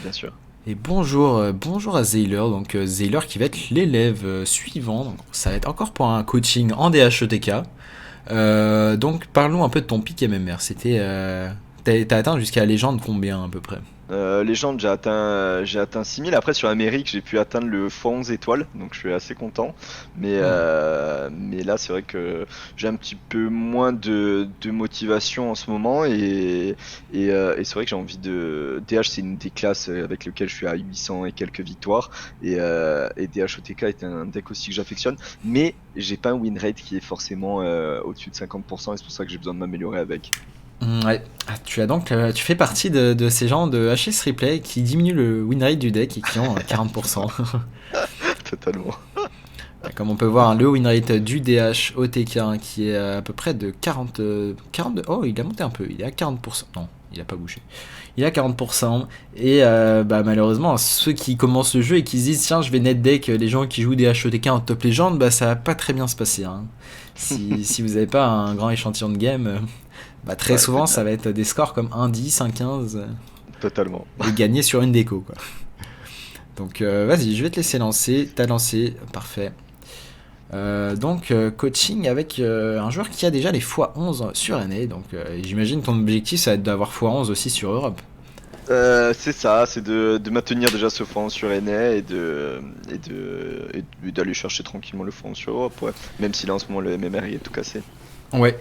Bien sûr. Et bonjour à Zayler, donc Zayler qui va être l'élève suivant, donc ça va être encore pour un coaching en DHETK. Donc parlons un peu de ton pic MMR, t'as atteint jusqu'à la légende combien à peu près? Légende, j'ai atteint 6000. Après, sur Amérique, j'ai pu atteindre le x11 étoiles, donc je suis assez content. Hmm. Mais là, c'est vrai que j'ai un petit peu moins de motivation en ce moment. Et c'est vrai que j'ai envie de. DH, c'est une des classes avec lesquelles je suis à 800 et quelques victoires. Et DHOTK est un deck aussi que j'affectionne. Mais j'ai pas un win rate qui est forcément au-dessus de 50%, et c'est pour ça que j'ai besoin de m'améliorer avec. Ouais. Ah, tu fais partie de ces gens de HS Replay qui diminuent le win rate du deck et qui ont 40%. Totalement. Comme on peut voir, le win rate du DH OTK qui est à peu près de 40. Oh, il a monté un peu, il est à 40%. Non, il a pas bougé. Il est à 40%. Et malheureusement, ceux qui commencent le jeu et qui se disent tiens, je vais net deck les gens qui jouent des HOTK en top légende, bah ça va pas très bien se passer, hein. Si vous n'avez pas un grand échantillon de game, très Ouais, souvent ça va être des scores comme 1-10, 1-15 totalement. et gagner sur une déco, quoi. Donc vas-y, je vais te laisser lancer. T'as lancé, parfait. Coaching avec un joueur qui a déjà les x11 sur NA. Donc j'imagine ton objectif ça va être d'avoir x11 aussi sur Europe. C'est ça, c'est de maintenir déjà ce front sur NA et d'aller chercher tranquillement le front sur Europe, ouais. Même si là en ce moment le MMR il est tout cassé. Ouais,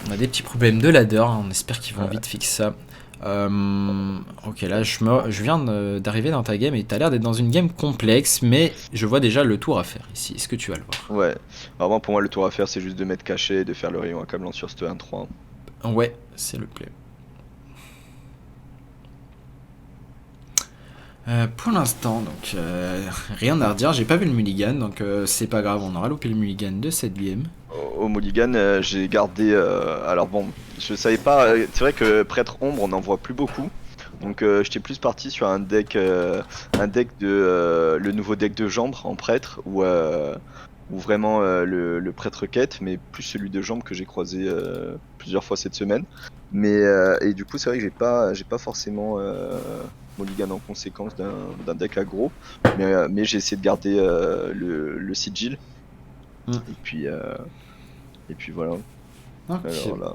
on a des petits problèmes de ladder, hein, on espère qu'ils vont Ouais, vite fixer ça. Ok, là je viens d'arriver dans ta game et t'as l'air d'être dans une game complexe, mais je vois déjà le tour à faire ici. Est-ce que tu vas le voir? ouais. Vraiment pour moi le tour à faire c'est juste de mettre caché et de faire le rayon accablant sur ce 1-3. Ouais, c'est le play. Pour l'instant, rien à redire. J'ai pas vu le mulligan, donc c'est pas grave, on aura loupé le mulligan de cette game. Au Mulligan, j'ai gardé. Alors bon, je savais pas. C'est vrai que Prêtre Ombre, on n'en voit plus beaucoup. Donc j'étais plus parti sur un deck le nouveau deck de Jambre en prêtre, ou vraiment le prêtre quête, mais plus celui de Jambre que j'ai croisé plusieurs fois cette semaine. Et du coup, c'est vrai que j'ai pas forcément Mulligan en conséquence d'un deck aggro, mais j'ai essayé de garder le sigil. Hmm. Et puis, euh, et puis voilà. Ok. Alors là,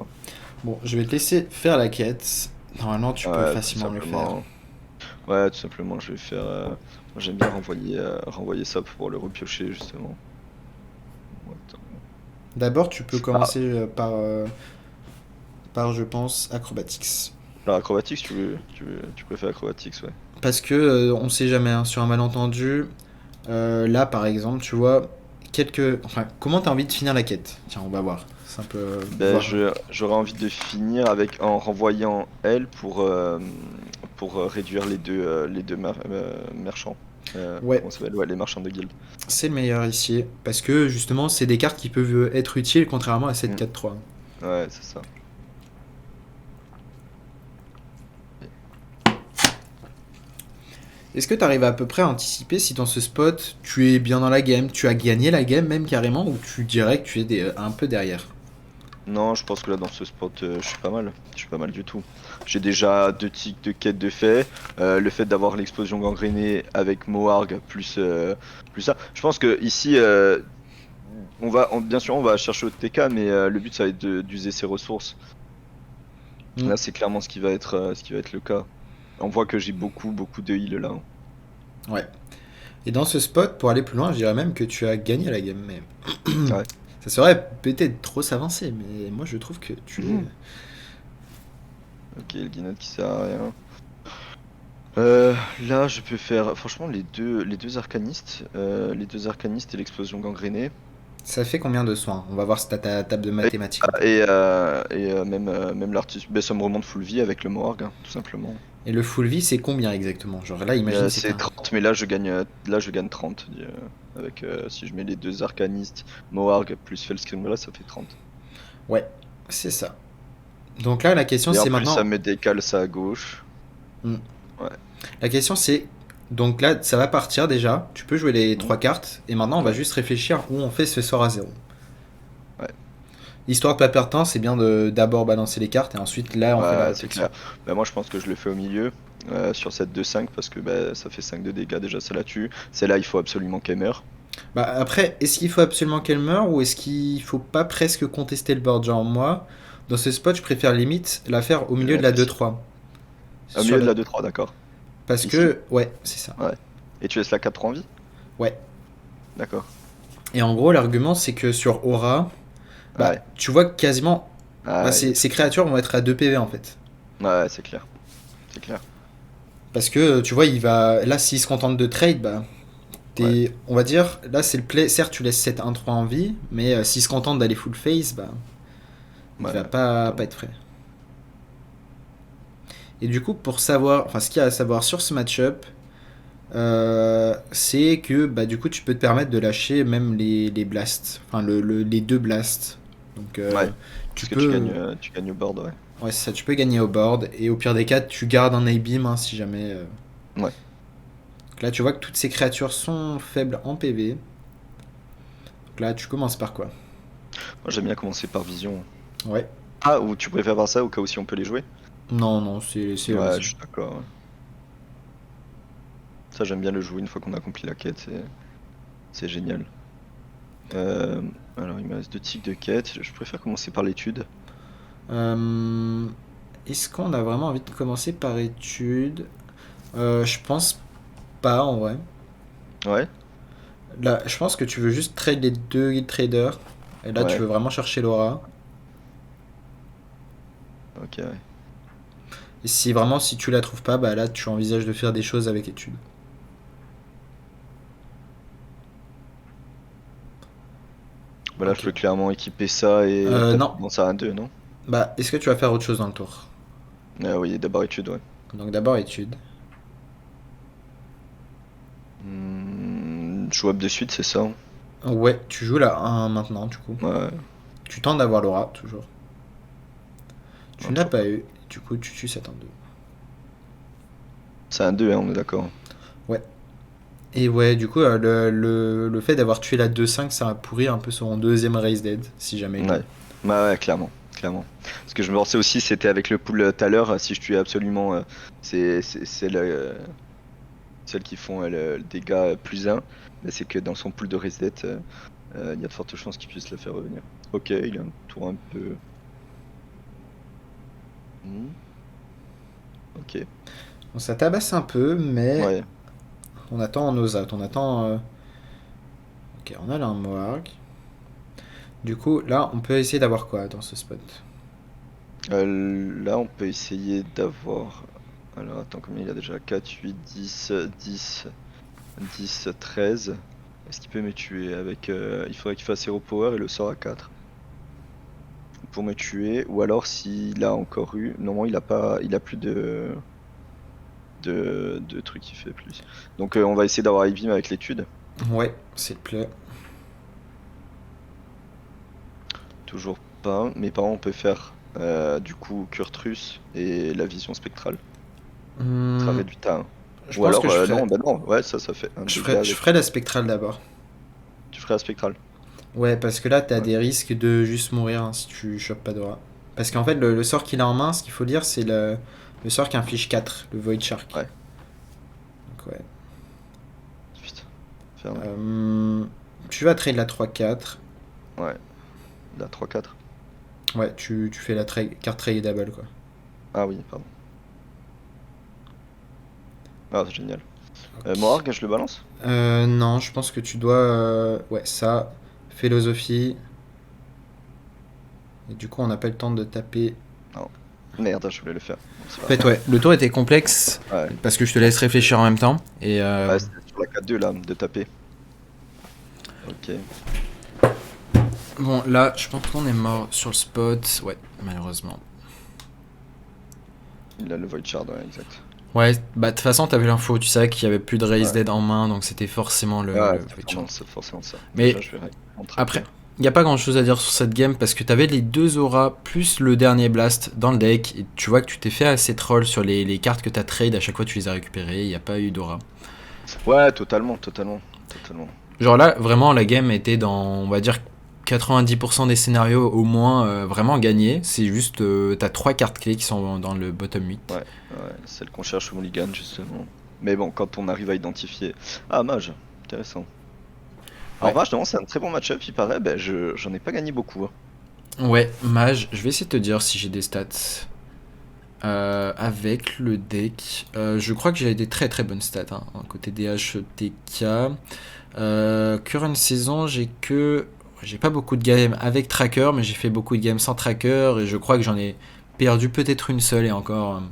Bon, je vais te laisser faire la quête. Normalement, tu peux ouais, tout facilement le faire. simplement. Ouais, tout simplement, je vais faire. Moi, j'aime bien renvoyer ça pour le repiocher justement. Attends. D'abord, tu peux Ah, commencer par, je pense, Acrobatics. alors Acrobatics, tu préfères Acrobatics, ouais. Parce que on sait jamais, hein, sur un malentendu, là par exemple, tu vois, Enfin, comment t'as envie de finir la quête? Tiens, on va voir. C'est un peu Ben, voir. j'aurais envie de finir en renvoyant elle pour réduire les deux marchands. Ouais, Comment ça s'appelle? Ouais, les marchands de guilde. c'est le meilleur ici. Parce que justement, c'est des cartes qui peuvent être utiles contrairement à cette Mm. 4-3. Ouais, c'est ça. Est-ce que tu arrives à peu près à anticiper si dans ce spot tu es bien dans la game, tu as gagné la game même carrément, ou tu dirais que tu es un peu derrière? Non, je pense que là dans ce spot, je suis pas mal. Je suis pas mal du tout. J'ai déjà deux ticks de quête de fait. Le fait d'avoir l'explosion gangrénée avec Moarg plus ça. Je pense que ici, bien sûr, on va chercher au TK, mais le but ça va être d'user ses ressources. Hmm. Là, c'est clairement ce qui va être le cas. On voit que j'ai beaucoup de heal là, hein. Ouais. Et dans ce spot, pour aller plus loin, je dirais même que tu as gagné la game. Mais Ouais. ça serait peut-être trop s'avancer, mais moi je trouve que tu es. Mhm. Ok, le Guinot qui sert à rien. Là, je peux faire franchement les deux arcanistes et l'explosion gangrénée. Ça fait combien de soins? On va voir si t'as ta table de Et, mathématiques ou pas. même l'artiste, ben, ça me remonte full vie avec le Morgue, hein, tout simplement. Et le full vie, c'est combien exactement? Genre là, imagine c'est C'est un. 30, mais là je gagne 30. Avec, si je mets les deux arcanistes, Morgue plus Fellskrimla, ça fait 30. Ouais, c'est ça. Donc là, la question Et en c'est plus, ça maintenant. me décale ça à gauche. Hmm. Ouais. La question c'est. Donc là, ça va partir déjà. Tu peux jouer les Mhm. trois cartes. Et maintenant, on va Ouais. juste réfléchir où on fait ce sort à zéro. Ouais. Histoire de pas perdre de temps, c'est bien de d'abord balancer les cartes et ensuite là, on fait Ouais, la c'est réflexion. clair. Bah, moi, je pense que je le fais au milieu. sur cette 2-5 parce que bah, ça fait 5 de dégâts déjà, ça la tue. Celle-là, il faut absolument qu'elle meure. Bah après, est-ce qu'il faut absolument qu'elle meure ou est-ce qu'il faut pas presque contester le board? Genre moi, dans ce spot, je préfère limite la faire au milieu de la Impossible. 2-3. Au Sur milieu de la... la 2-3, d'accord. Parce Ici? que, ouais, c'est ça. Ouais. Et tu laisses la 4 en vie? Ouais. D'accord. Et en gros, l'argument, c'est que sur Aura, bah, Ouais. tu vois que quasiment, bah, Ah, il y a ces créatures vont être à 2 PV en fait. Ouais, c'est clair. C'est clair. Parce que, tu vois, il va. Là, s'il se contente de trade, bah, Ouais. on va dire, là, c'est le play. Certes, tu laisses 7-1-3 en vie, mais s'il se contente d'aller full face, bah, il Ouais. va pas être frais. Et du coup, pour savoir, enfin, ce qu'il y a à savoir sur ce match-up, c'est que bah, du coup, tu peux te permettre de lâcher même les blasts, enfin, les deux blasts. Donc, Ouais. tu Parce que peux. tu gagnes au board, ouais. Ouais, c'est ça, tu peux gagner au board. Et au pire des cas, tu gardes un A-beam hein, si jamais. Ouais. Donc là, tu vois que toutes ces créatures sont faibles en PV. Donc là, tu commences par quoi? Moi, j'aime bien commencer par vision. Ouais. Ah, ou tu préfères voir ça au cas où si on peut les jouer? Non, non, c'est la Ouais, vision. je suis d'accord. Ouais. Ça, j'aime bien le jouer une fois qu'on a accompli la quête, c'est génial. Euh, alors, il me reste 2 tics de quête. Je préfère commencer par l'étude. Euh, Est-ce qu'on a vraiment envie de commencer par étude? Je pense pas en vrai. Ouais, Là, je pense que tu veux juste trade les deux guild traders. Et là, tu ouais, veux vraiment chercher l'aura. ok, ouais. Et si vraiment, si tu la trouves pas, bah là, tu envisages de faire des choses avec étude. Bah là, je Ok. peux clairement équiper ça et peut-être Non. commencer à un 2, non? Bah, est-ce que tu vas faire autre chose dans le tour? Ah oui, d'abord étude, ouais. Donc d'abord étude. Jouable de suite, c'est ça, hein? Ouais, tu joues la 1 maintenant, du coup. Ouais, Tu tentes d'avoir l'aura, toujours. Tu non, n'as toujours pas pas. eu, du coup, tu tues cet en 2. C'est un 2, hein, on est d'accord. Ouais. Et ouais, du coup, le fait d'avoir tué la 2-5, ça a pourri un peu son deuxième raise dead, si jamais il l'a. Ouais, bah ouais, clairement, clairement. Parce que je me pensais aussi, c'était avec le pool tout à l'heure, si je tuais absolument celles qui font le dégât plus 1, mais c'est que dans son pool de reset, il y a de fortes chances qu'il puisse la faire revenir. Ok, il a un tour un peu. Hmm, ok, Bon, ça tabasse un peu, mais ouais. on attend en osat. On attend. Ok, on a là un Mohawk. Du coup, là, on peut essayer d'avoir quoi dans ce spot? Là, on peut essayer d'avoir. Alors, attends, combien il y a déjà? 4, 8, 10, 10, 10, 13. Est-ce qu'il peut me tuer avec. Il faudrait qu'il fasse Hero Power et le sort à 4 pour me tuer. Ou alors, s'il a encore eu. Normalement, il a pas. Il a plus de trucs qui fait plus. Donc, on va essayer d'avoir Ibim avec l'étude. Ouais, s'il te plaît. Toujours pas. Mais par contre, on peut faire du coup Kurtrus et la vision spectrale. Ça Hmm, réduit à 1. je Ou pense que alors, non, bah non, ouais, ça fait un dégât je avec. ferai la spectrale d'abord. Tu ferais la spectrale. Ouais, parce que là, t'as Ouais. des risques de juste mourir hein, si tu chopes pas d'aura. Parce qu'en fait, le sort qu'il a en main, ce qu'il faut dire, c'est le sort qui inflige 4, le Void Shark. Ouais. Donc ouais. Putain. Ferme. Tu vas trade la 3-4. Ouais. La 3-4. Ouais, tu fais la carte tradable quoi. Ah oui, pardon. Ah, c'est génial. Ok. Morg, je le balance? Non, je pense que tu dois. Ouais, ça. Philosophie. Et du coup, on n'a pas le temps de taper. Non. Merde, je voulais le faire. Bon, c'est En pas fait, grave. ouais, le tour était complexe Ouais. parce que je te laisse réfléchir en même temps. Et Ouais, c'était sur la 4-2 là, de taper. Ok. bon, là, je pense qu'on est mort sur le spot. Ouais, malheureusement. Il a le Void Shard, ouais, exact. Ouais, bah de toute façon, t'avais l'info, tu savais qu'il y avait plus de Raise Ouais. Dead en main, donc c'était forcément Ouais, le c'est Void Shard. forcément ça. Mais Déjà, je vais rentrer. après, il y a pas grand chose à dire sur cette game parce que t'avais les deux auras plus le dernier blast dans le deck. Et tu vois que tu t'es fait assez troll sur les cartes que t'as trade, à chaque fois tu les as récupérées, il n'y a pas eu d'aura. Ouais, totalement. Genre là, vraiment, la game était dans, on va dire, 90% des scénarios au moins vraiment gagnés. C'est juste, t'as 3 cartes clés qui sont dans le bottom 8. Ouais, celle qu'on cherche au mulligan justement. Mais bon, quand on arrive à identifier. Ah, mage, intéressant. Alors, Ouais. mage, non, c'est un très bon match-up, il paraît. Ben, j'en ai pas gagné beaucoup, hein. Ouais, mage, je vais essayer de te dire si j'ai des stats. Avec le deck, je crois que j'ai des très très bonnes stats, hein, côté DHTK. Current saison, j'ai pas beaucoup de games avec tracker, mais j'ai fait beaucoup de games sans tracker et je crois que j'en ai perdu peut-être une seule et encore.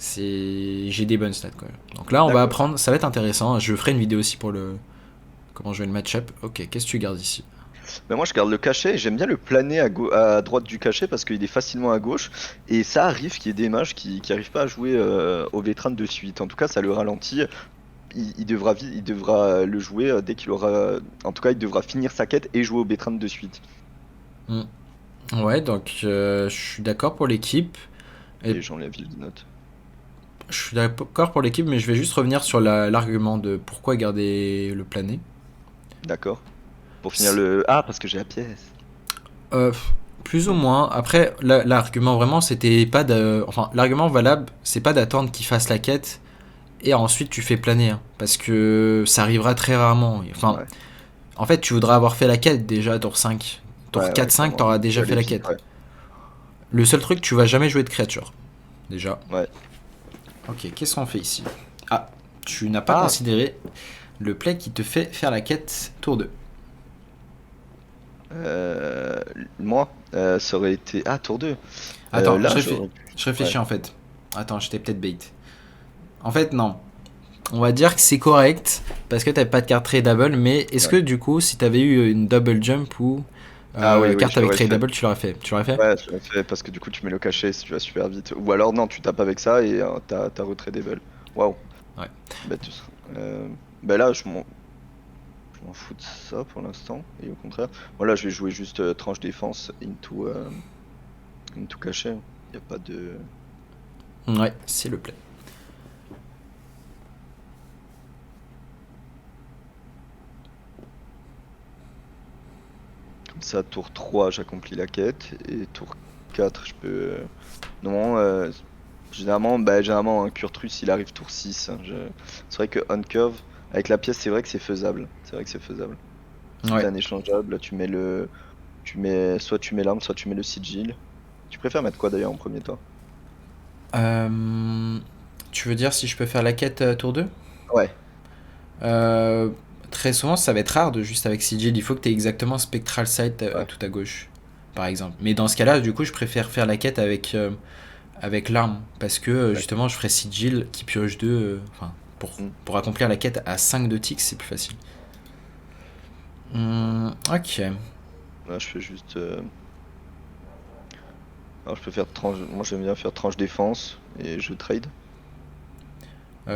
J'ai des bonnes stats quoi. Donc là, on va D'accord. apprendre, ça va être intéressant. Je ferai une vidéo aussi pour le comment jouer le match-up. Ok, qu'est-ce que tu gardes ici? Ben, moi, je garde le cachet et j'aime bien le planer à droite du cachet parce qu'il est facilement à gauche. Et ça arrive qu'il y ait des mages qui arrivent pas à jouer au Vétran de suite. En tout cas, ça le ralentit. Il devra le jouer dès qu'il aura. En tout cas, il devra finir sa quête et jouer au Vétran de suite. Hmm. Ouais, donc je suis d'accord pour l'équipe. Et Et j'enlève les notes. je suis d'accord pour l'équipe, mais je vais juste revenir sur l'argument de pourquoi garder le plané. D'accord. Pour finir le. Ah, parce que j'ai la pièce. Euh, Plus ou moins. Après, l'argument vraiment, c'était pas de. Enfin, l'argument valable, c'est pas d'attendre qu'il fasse la quête et ensuite tu fais planer, hein, parce que ça arrivera très rarement. Enfin, Ouais, en fait, tu voudras avoir fait la quête déjà, tour 5. Tour ouais, 4-5, clairement. t'auras déjà Tu vas fait aller la vite, quête. ouais. Le seul truc, tu vas jamais jouer de créature. Déjà. Ouais. Ok, qu'est-ce qu'on fait ici? Ah, tu n'as pas Ah, considéré le play qui te fait faire la quête tour 2. euh, moi, ça aurait été. Ah, tour 2. Attends, Là, j'aurais pu. je Ouais. réfléchis en fait. Attends, j'étais peut-être bait. En fait, non. On va dire que c'est correct parce que t'avais pas de carte tradable, mais est-ce que Ouais. du coup, si t'avais eu une double jump ou Ah oui, oui, carte je avec l'aurais fait. tradable, tu l'aurais fait? Tu l'aurais fait? Ouais, je l'aurais fait parce que du coup, tu mets le cachet si tu vas super vite. Ou alors, non, tu tapes avec ça et t'as retradable. Waouh. Ouais. Bête. Bah là, je m'en fous de ça pour l'instant. Et au contraire, voilà, je vais jouer juste tranche défense into cachet. Il a pas de. Ouais, c'est le play. Comme ça, tour 3, j'accomplis la quête. Et tour 4, je peux. Non, généralement, un Kurtrus, il arrive tour 6, hein. C'est vrai que on curve, avec la pièce, c'est vrai que c'est faisable. C'est vrai que c'est faisable. Si Ouais. t'as un échangeable, là, soit tu mets l'arme, soit tu mets le sigil. Tu préfères mettre quoi d'ailleurs en premier, toi? Euh, Tu veux dire si je peux faire la quête tour 2? Ouais, Euh, Très souvent, ça va être rare de juste avec Sigil. Il faut que tu aies exactement Spectral Sight ouais, tout à gauche, par exemple. Mais dans ce cas-là, du coup, je préfère faire la quête avec l'arme. Parce que ouais. justement, je ferai Sigil qui pioche 2. Enfin, Hmm. pour accomplir la quête à 5 de tick, c'est plus facile. Ok. Là, je fais juste. Alors, je peux faire tranche. Moi, j'aime bien faire tranche défense et je trade.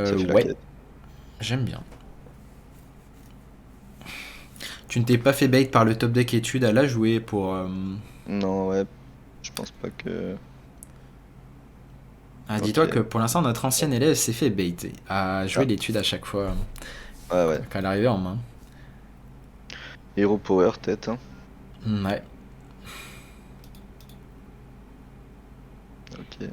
Ça fait la Ouais, quête. j'aime bien. Tu ne t'es pas fait bait par le top deck étude à la jouer pour. Non, ouais, je pense pas que. Ah, dis-toi que Ok. pour l'instant, notre ancienne élève s'est fait bait à jouer Ah, l'étude à chaque fois ouais, ouais. quand elle arrivait en main. Hero Power, tête, hein. Ouais. Ok.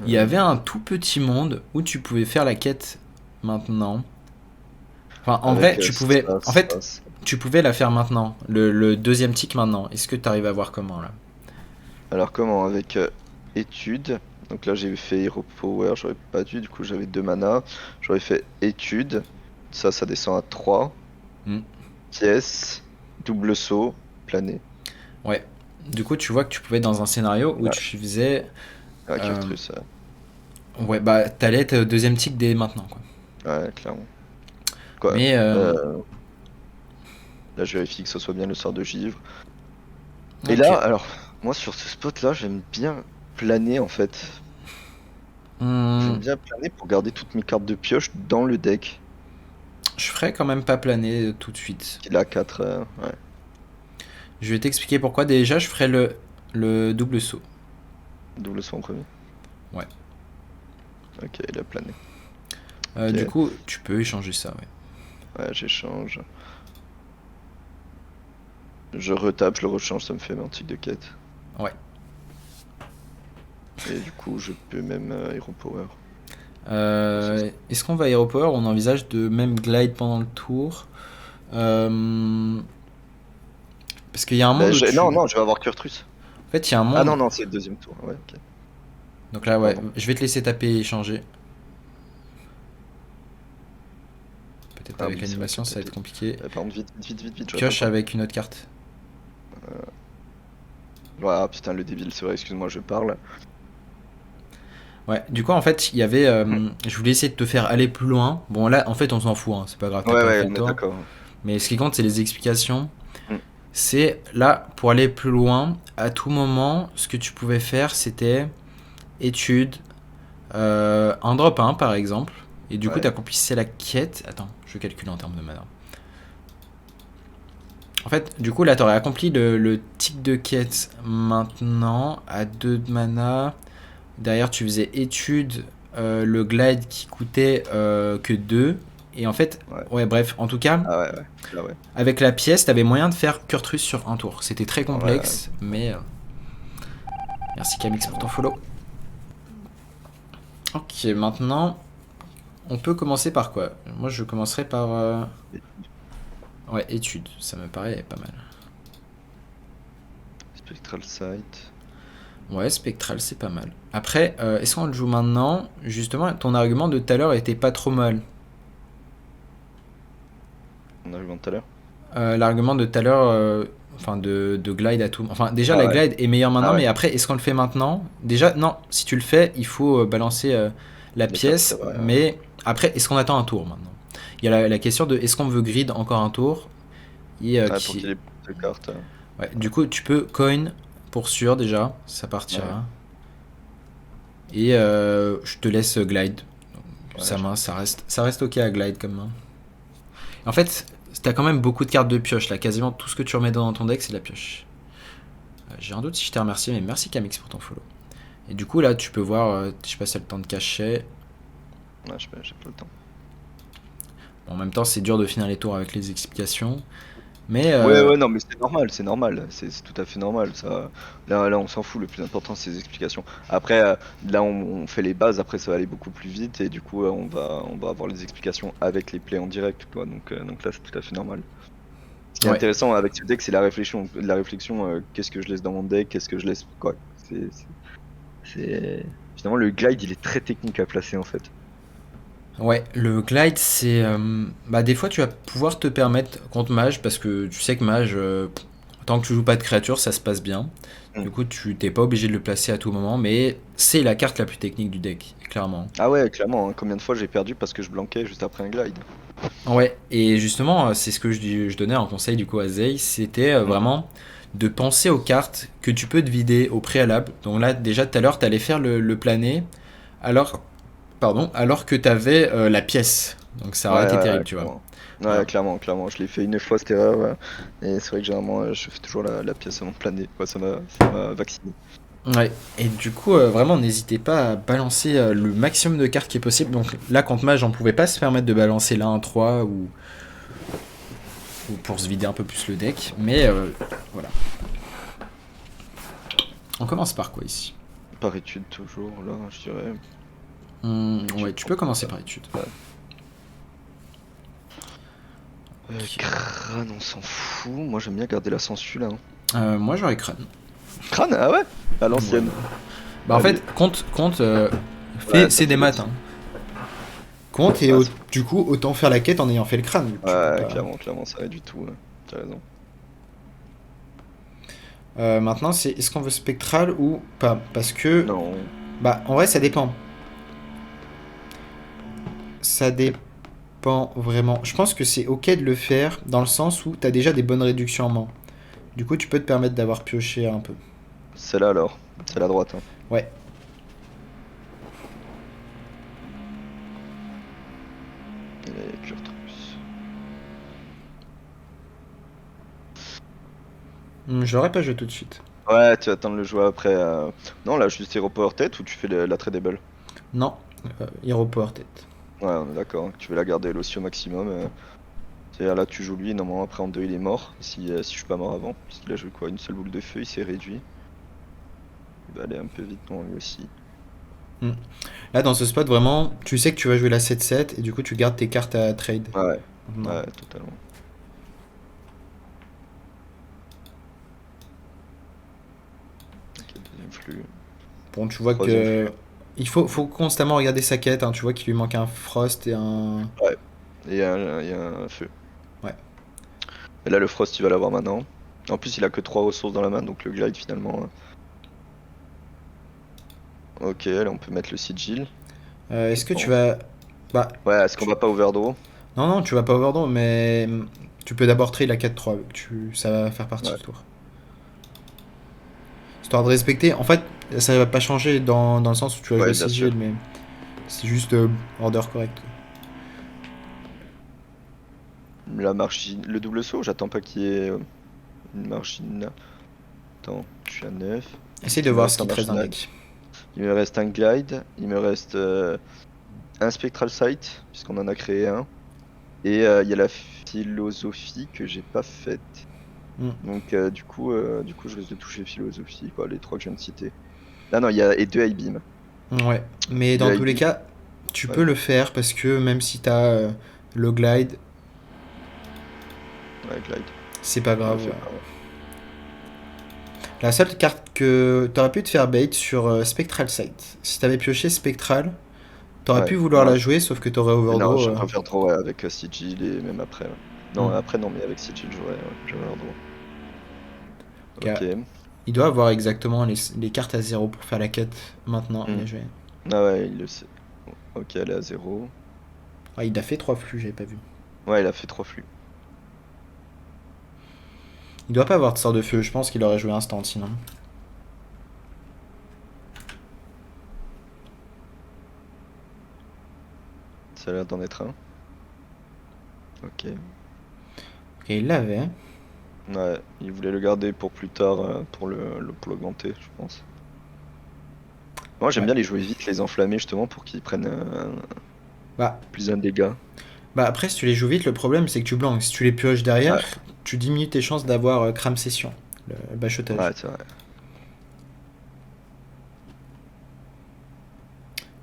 Il y avait Euh, un tout petit monde où tu pouvais faire la quête maintenant. Enfin, en vrai, avec tu pouvais. ça, En fait, ça. tu pouvais la faire maintenant. Le deuxième tick maintenant. Est-ce que tu arrives à voir comment là? Alors, comment? Avec étude. Donc là, j'ai fait Hero Power, j'aurais pas dû, du coup, j'avais 2 mana. J'aurais fait étude. Ça descend à 3. Hmm. Pièce, double saut, plané. Ouais. Du coup, tu vois que tu pouvais dans un scénario où Ouais, tu faisais. ouais, euh, Kurtrus, Ouais, bah, t'allais être deuxième tick dès maintenant, quoi. ouais, clairement. Quoi? Mais. Là, je vérifie que ce soit bien le sort de givre. Et là, Ok. alors, moi, sur ce spot-là, j'aime bien planer, en fait. Hmm, J'aime bien planer pour garder toutes mes cartes de pioche dans le deck. je ferais quand même pas planer tout de suite. Il a 4, ouais. Je vais t'expliquer pourquoi. Déjà, je ferais le double saut. Double saut en premier. Ouais. Ok, il a plané. Du Ok, coup, tu peux échanger ça, ouais. ouais, j'échange. Je retape, je le rechange, ça me fait un tick de quête. Ouais. Et du coup, je peux même Hero Power. Est-ce qu'on va Hero Power ou on envisage de même glide pendant le tour? Parce qu'il y a un Bah, monde où non, tu... non, je vais avoir Kurtrus. En fait, il y a un Ah monde... non, non, c'est le deuxième tour. Ouais, ok. Donc là, ouais, Pardon. je vais te laisser taper et échanger. Peut-être Ah avec oui, c'est vrai, l'animation, t'as ça va tapé. être compliqué. Par contre, vite, je Pioche retape. avec une autre carte. Ah putain, le débile, c'est vrai, excuse-moi, je parle. Ouais, du coup, en fait, il y avait... je voulais essayer de te faire aller plus loin. Bon, là, en fait, on s'en fout, hein, c'est pas grave, t'as Ouais, pas ouais, fait le on est tour. d'accord. Mais ce qui compte, c'est les explications. Hmm. C'est là, pour aller plus loin, à tout moment, ce que tu pouvais faire, c'était étude, un drop 1 par exemple, et du coup, tu Ouais, accomplissais la quête. Attends, je calcule en termes de mana. En fait, du coup, là, tu aurais accompli le tic de quête maintenant à 2 de mana. Derrière, tu faisais étude, le glide qui coûtait que 2. Et en fait, ouais. ouais, bref, en tout cas, Ah ouais, ouais. Là, ouais. avec la pièce, t'avais moyen de faire Kurtrus sur un tour. C'était très Ouais. complexe, mais. Merci Camix pour ton follow. Ok, maintenant, on peut commencer par quoi? Moi, je commencerai par. Ouais, étude, ça me paraît pas mal. Spectral Sight. Ouais, spectral, c'est pas mal. Après, est-ce qu'on le joue maintenant? Justement, ton argument de tout à l'heure était pas trop mal. On arrive tout à l'heure. L'argument de tout à l'heure, enfin de glide à tout. Enfin, déjà, Ah la ouais. glide est meilleure Ah maintenant, ouais. mais après, est-ce qu'on le fait maintenant? Déjà, non, si tu le fais, il faut balancer la Les cartes, c'est pièce, vrai. Ouais. mais après, est-ce qu'on attend un tour maintenant? Il y a la question de est-ce qu'on veut grid encore un tour? Et, Ouais, pour qu'il ait plus de cartes. ouais, du coup, tu peux coin pour sûr déjà, ça Ouais, partira. Et je te laisse glide. ouais, Sa main, ça reste ok à glide comme main. En fait, t'as quand même beaucoup de cartes de pioche là. Quasiment tout ce que tu remets dans ton deck, c'est de la pioche. J'ai un doute si je t'ai remercié, mais merci Camix pour ton follow. Et du coup, là, tu peux voir, je sais pas si t'as le temps de cacher. ouais, j'ai pas le temps. Bon, en même temps, c'est dur de finir les tours avec les explications. Mais Ouais, ouais, non, mais c'est normal, c'est tout à fait normal. Ça, là, on s'en fout. Le plus important, c'est les explications. Après, là, on fait les bases. Après, ça va aller beaucoup plus vite et du coup, on va avoir les explications avec les plays en direct, quoi. Donc là, c'est tout à fait normal. Ce qui est ouais, intéressant avec ce deck, c'est la réflexion. Qu'est-ce que je laisse dans mon deck, qu'est-ce que je laisse, quoi. Finalement, le glide, il est très technique à placer en fait. ouais, le glide, c'est. Bah, des fois, tu vas pouvoir te permettre contre mage, parce que tu sais que mage, tant que tu joues pas de créature, ça se passe bien. Mm. Du coup, tu t'es pas obligé de le placer à tout moment, mais c'est la carte la plus technique du deck, clairement. Ah ouais, clairement. Hein. Combien de fois j'ai perdu parce que je blanquais juste après un glide. Ouais, et justement, c'est ce que je donnais en conseil du coup à Zay, c'était Mm. vraiment de penser aux cartes que tu peux te vider au préalable. Donc là, déjà tout à l'heure, t'allais faire le plané, alors, pardon, alors que t'avais la pièce. Donc ça Ouais, aurait été ouais, terrible, ouais, tu vois. clairement. Ouais, Voilà. clairement. Je l'ai fait une fois cette erreur. Ouais. Et c'est vrai que généralement, je fais toujours la pièce avant de planer. Quoi, ça m'a vacciné. Ouais. Et du coup, vraiment, n'hésitez pas à balancer le maximum de cartes qui est possible. Donc là, contre mage, on pouvait pas se permettre de balancer là un 3 ou pour se vider un peu plus le deck. Mais voilà. On commence par quoi ici? Par étude, toujours, là, je dirais. Ouais, Étude tu pour peux commencer ça. par étude. Ouais. Ok. Crâne, on s'en fout. Moi, j'aime bien garder la sensu là. Hein. Moi j'aurais crâne. Crâne, ah ouais? À Ouais. l'ancienne. Bah en Allez. fait, compte Ouais, ça c'est des fait maths. aussi. Hein. Compte et Ouais, du coup, autant faire la quête en ayant fait le crâne. Tu peux ouais, pas... clairement, ça va du tout. Ouais. T'as raison. Maintenant, c'est est-ce qu'on veut spectral ou pas? Parce que, Non. bah en vrai, ça dépend. Ça C'est dépend vraiment. Je pense que c'est ok de le faire dans le sens où t'as déjà des bonnes réductions en main. Du coup, tu peux te permettre d'avoir pioché un peu. celle-là alors. C'est la droite. Hein. Ouais. Et Kurtrus. Je l'aurais pas joué tout de suite. Ouais, tu vas attendre le jouer après. Non, là, juste Hero Power tête ou tu fais la tradable? Non. Hero Power tête. Ouais, on est d'accord. Tu veux la garder elle aussi au maximum. C'est-à-dire là, tu joues lui, normalement après en 2 il est mort, si je suis pas mort avant. Parce qu'il a joué quoi? Une seule boule de feu, il s'est réduit. Il va aller un peu vite, non, lui aussi. Là, dans ce spot, vraiment, tu sais que tu vas jouer la 7-7 et du coup, tu gardes tes cartes à trade. Ouais, Non. ouais, totalement. Ok, deuxième flux. Bon, tu vois Troisième que. flux. Il faut constamment regarder sa quête, hein. Tu vois qu'il lui manque un Frost et un. Ouais, et il y a un feu. Ouais. Et là, le Frost, il va l'avoir maintenant. En plus, il a que 3 ressources dans la main, donc le glide finalement. Ok, là, on peut mettre le sigil. Je Est-ce que tu pense. vas. Bah. Ouais, est-ce qu'on va pas overdraw? Non, non, tu vas pas overdraw, mais. Tu peux d'abord trade la 4-3, vu que ça va faire partie Ouais, du tour. Histoire de respecter. En fait, ça va pas changer dans le sens où tu vas jouer ouais, bien sûr. sigil, mais c'est juste order correct. La margine, le double saut, j'attends pas qu'il y ait une margine. Attends, je suis à 9. Essaye Donc de il me voir ce reste un qui te reste dans le marginal. deck. Il me reste un glide. Il me reste un spectral sight, puisqu'on en a créé un. Et il y a la philosophie que j'ai pas faite. Hmm. Donc du coup, je risque de toucher philosophie, quoi, les 3 que je viens de citer. Là, non, il y a et 2 I-beam. Ouais, mais dans 2 tous les I-beam. cas, tu Ouais, peux le faire parce que même si t'as le glide, ouais, glide. c'est pas On le grave. fait pas. Ouais. La seule carte que t'aurais pu te faire bait sur Spectral Sight. Si t'avais pioché Spectral, t'aurais pu Ouais, vouloir non, la jouer, sauf que t'aurais non, overdraw. je préfère trop, ouais, avec Sigil et même après. Ouais. Non, Hmm. après, non, mais avec Sigil, j'aurais un droit. Ok. Ok. Il doit avoir exactement les cartes à 0 pour faire la quête maintenant. Hmm. Bien joué. Ah ouais, il le sait. Ok, elle est à 0. Ah, il a fait 3 flux, j'avais pas vu. Ouais, il a fait 3 flux. Il doit pas avoir de sort de feu, je pense qu'il aurait joué instant sinon. Ça a l'air d'en être un. Ok. Et il l'avait. Ouais, il voulait le garder pour plus tard, pour l'augmenter, je pense. Moi, j'aime Ouais. bien les jouer vite, les enflammer, justement, pour qu'ils prennent Bah, plus un dégât. bah après, si tu les joues vite, le problème c'est que tu blanques. Si tu les pioches derrière, Ouais, tu diminues tes chances d'avoir crame session, le bachotage. ouais, c'est vrai.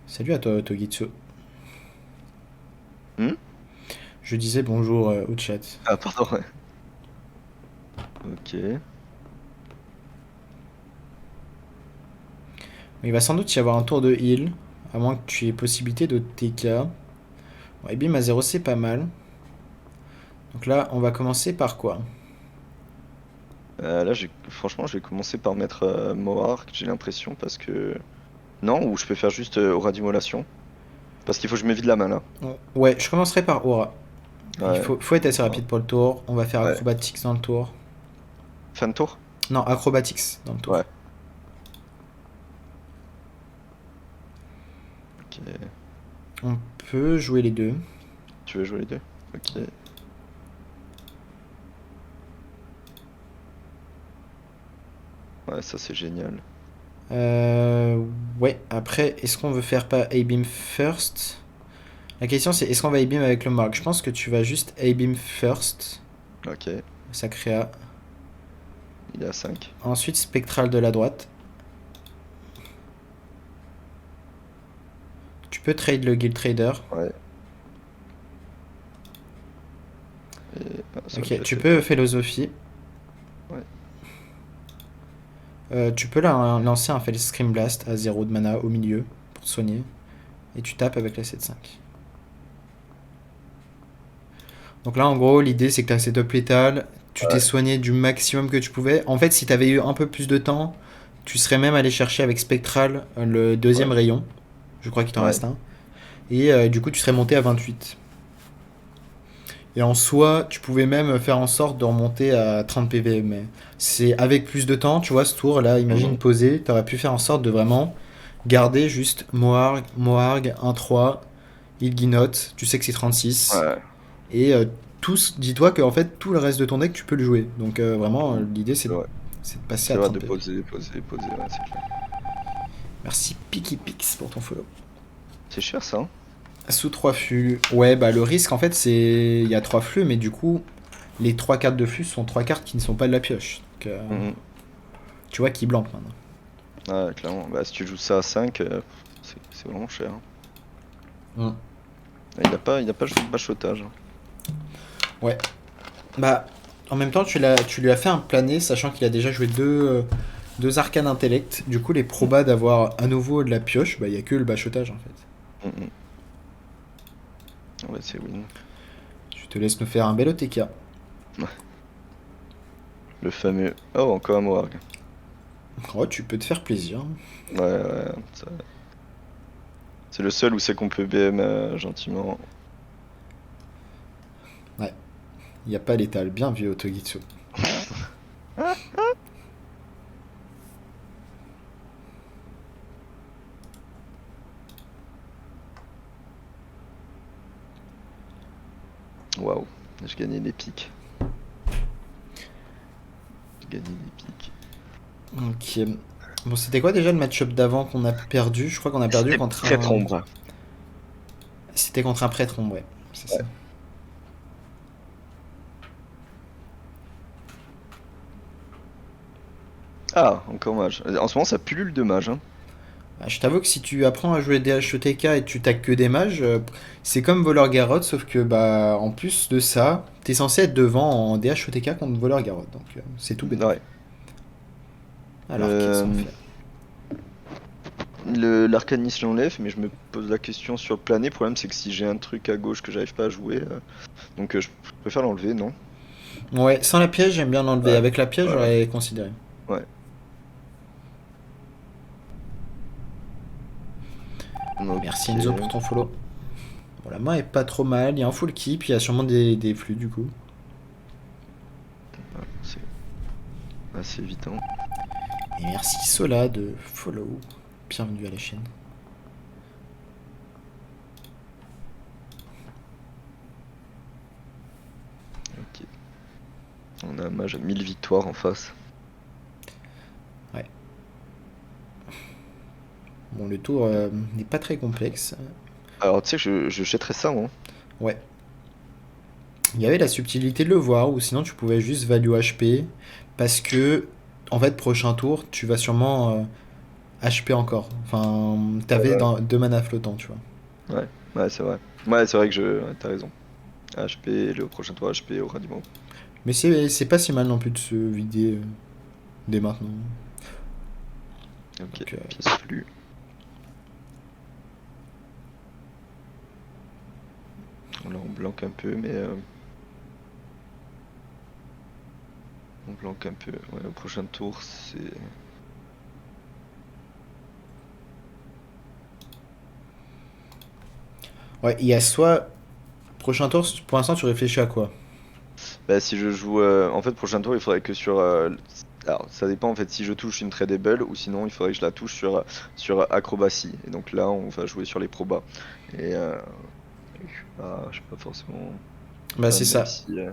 Salut à toi, Togitsu. Hmm. Je disais bonjour au chat. Ah, pardon, ouais. Ok. Il va sans doute y avoir un tour de heal, à moins que tu aies possibilité de TK. Bon, et bim à 0, c'est pas mal. Donc là, on va commencer par quoi? Là, franchement, je vais commencer par mettre Mohawk, j'ai l'impression, parce que... Non, ou je peux faire juste aura d'immolation. Parce qu'il faut que je me vide la main, là. Ouais, je commencerai par Aura. Il Ouais. faut être assez Aura. rapide pour le tour. On va faire Ouais. Acrobatics dans le tour. Fin de tour? Non, Acrobatics dans le tour. Ouais. Ok. On peut jouer les deux. Tu veux jouer les deux? Ok. Ouais, ça c'est génial. Euh, ouais, après, est-ce qu'on veut faire pas A-Beam first? La question c'est est-ce qu'on va A-Beam avec le Mark? Je pense que tu vas juste A-Beam first. Ok. Ça créa. Il est à 5. Ensuite, Spectral de la droite. Tu peux trade le Guild Trader. Ouais. Et... ah, ça va Ok, peut-être tu le peux faire. Philosophie. Ouais. Tu peux lancer un Fel Scream Blast à 0 de mana au milieu pour te soigner. Et tu tapes avec la 7-5. Donc là, en gros, l'idée c'est que tu as setup létal. Tu t'es Ouais. soigné du maximum que tu pouvais. En fait, si tu avais eu un peu plus de temps, tu serais même allé chercher avec Spectral le deuxième Ouais. rayon. Je crois qu'il t'en Ouais. reste un. Et du coup, tu serais monté à 28. Et en soi, tu pouvais même faire en sorte de remonter à 30 PV. Mais c'est avec plus de temps, tu vois, ce tour, là, imagine Mhm. poser, tu aurais pu faire en sorte de vraiment garder juste Moarg 1-3, Ilginote, tu sais que c'est 36. Ouais. Et dis-toi que en fait, tout le reste de ton deck, tu peux le jouer. Donc vraiment, Mhm. l'idée, C'est vrai. c'est de passer C'est à vrai 30 de PV. poser, poser, poser. Ouais, c'est clair. Merci Piki Pix pour ton follow. C'est cher ça, hein? Sous 3 flux. Ouais, bah le risque en fait c'est. Il y a 3 flux, mais du coup, les 3 cartes de flux sont 3 cartes qui ne sont pas de la pioche. Donc, Mhm. tu vois qui blanque maintenant. Ouais, clairement. Bah, si tu joues ça à 5, c'est vraiment cher, hein. Mm. Ah, il a pas joué de bachotage, hein. Ouais. Bah, en même temps, tu lui as fait un plané, sachant qu'il a déjà joué deux arcanes intellect. Du coup, les Mm, probas d'avoir à nouveau de la pioche, bah, il y a que le bachotage en fait. mm, mm. Ouais, c'est win. Je te laisse nous faire un bel OTK. Le fameux. Oh, encore un Morg. Oh, tu peux te faire plaisir. Ouais, ouais. C'est le seul où c'est qu'on peut BM gentiment. Ouais, il n'y a pas l'étal. Bien vu, Otogitsu. Waouh, j'ai gagné des pics. J'ai gagné des pics. Ok. Bon, c'était quoi déjà le match-up d'avant qu'on a perdu? Je crois qu'on a perdu C'était contre très un. ombre. C'était contre un prêtre, ouais. C'est ça. Ah, encore mage. En ce moment, ça pullule de mage, hein. Ah, je t'avoue que si tu apprends à jouer DHETK et tu t'as que des mages, c'est comme Voleur Garrote, sauf que bah en plus de ça, t'es censé être devant en DHETK contre Voleur Garrote, donc c'est tout bêtement. Ouais. Alors qu'est-ce qu'on Euh, fait? L'arcaniste, j'enlève, mais je me pose la question sur planer. Le problème, c'est que si j'ai un truc à gauche que j'arrive pas à jouer, donc je préfère l'enlever, non? Ouais, sans la piège, j'aime bien l'enlever. Ouais. Avec la piège, Voilà. j'aurais considéré. Ouais. Merci Ok. Enzo pour ton follow. Bon, la main est pas trop mal, il y a un full keep, il y a sûrement des flux du coup. Ah, c'est assez évident. Et merci Sola de follow. Bienvenue à la chaîne. Ok. On a un mage à 1000 victoires en face. Ouais. Bon, le tour n'est pas très complexe. Alors, tu sais, je jetterais ça, moi. Ouais. Il y avait la subtilité de le voir, ou sinon tu pouvais juste value HP, parce que, en fait, prochain tour, tu vas sûrement HP encore. Enfin, t'avais Ouais, deux mana flottants, tu vois. ouais, ouais, c'est vrai. Ouais, c'est vrai que ouais, t'as raison. HP, le prochain tour HP au ralliement. Mais c'est pas si mal non plus de se vider dès maintenant. Ok, Donc, pièce plus. Là, on blanque un peu, mais on blanque un peu. Ouais, au prochain tour, c'est. ouais, il y a soit. Prochain tour, pour l'instant, tu réfléchis à quoi? Bah, si je joue. En fait, prochain tour, il faudrait que sur. Alors, ça dépend en fait si je touche une tradable ou sinon il faudrait que je la touche sur acrobatie. Et donc là, on va jouer sur les probas. Et je suis pas forcément Bah, c'est fan, même ça. si. Ouais.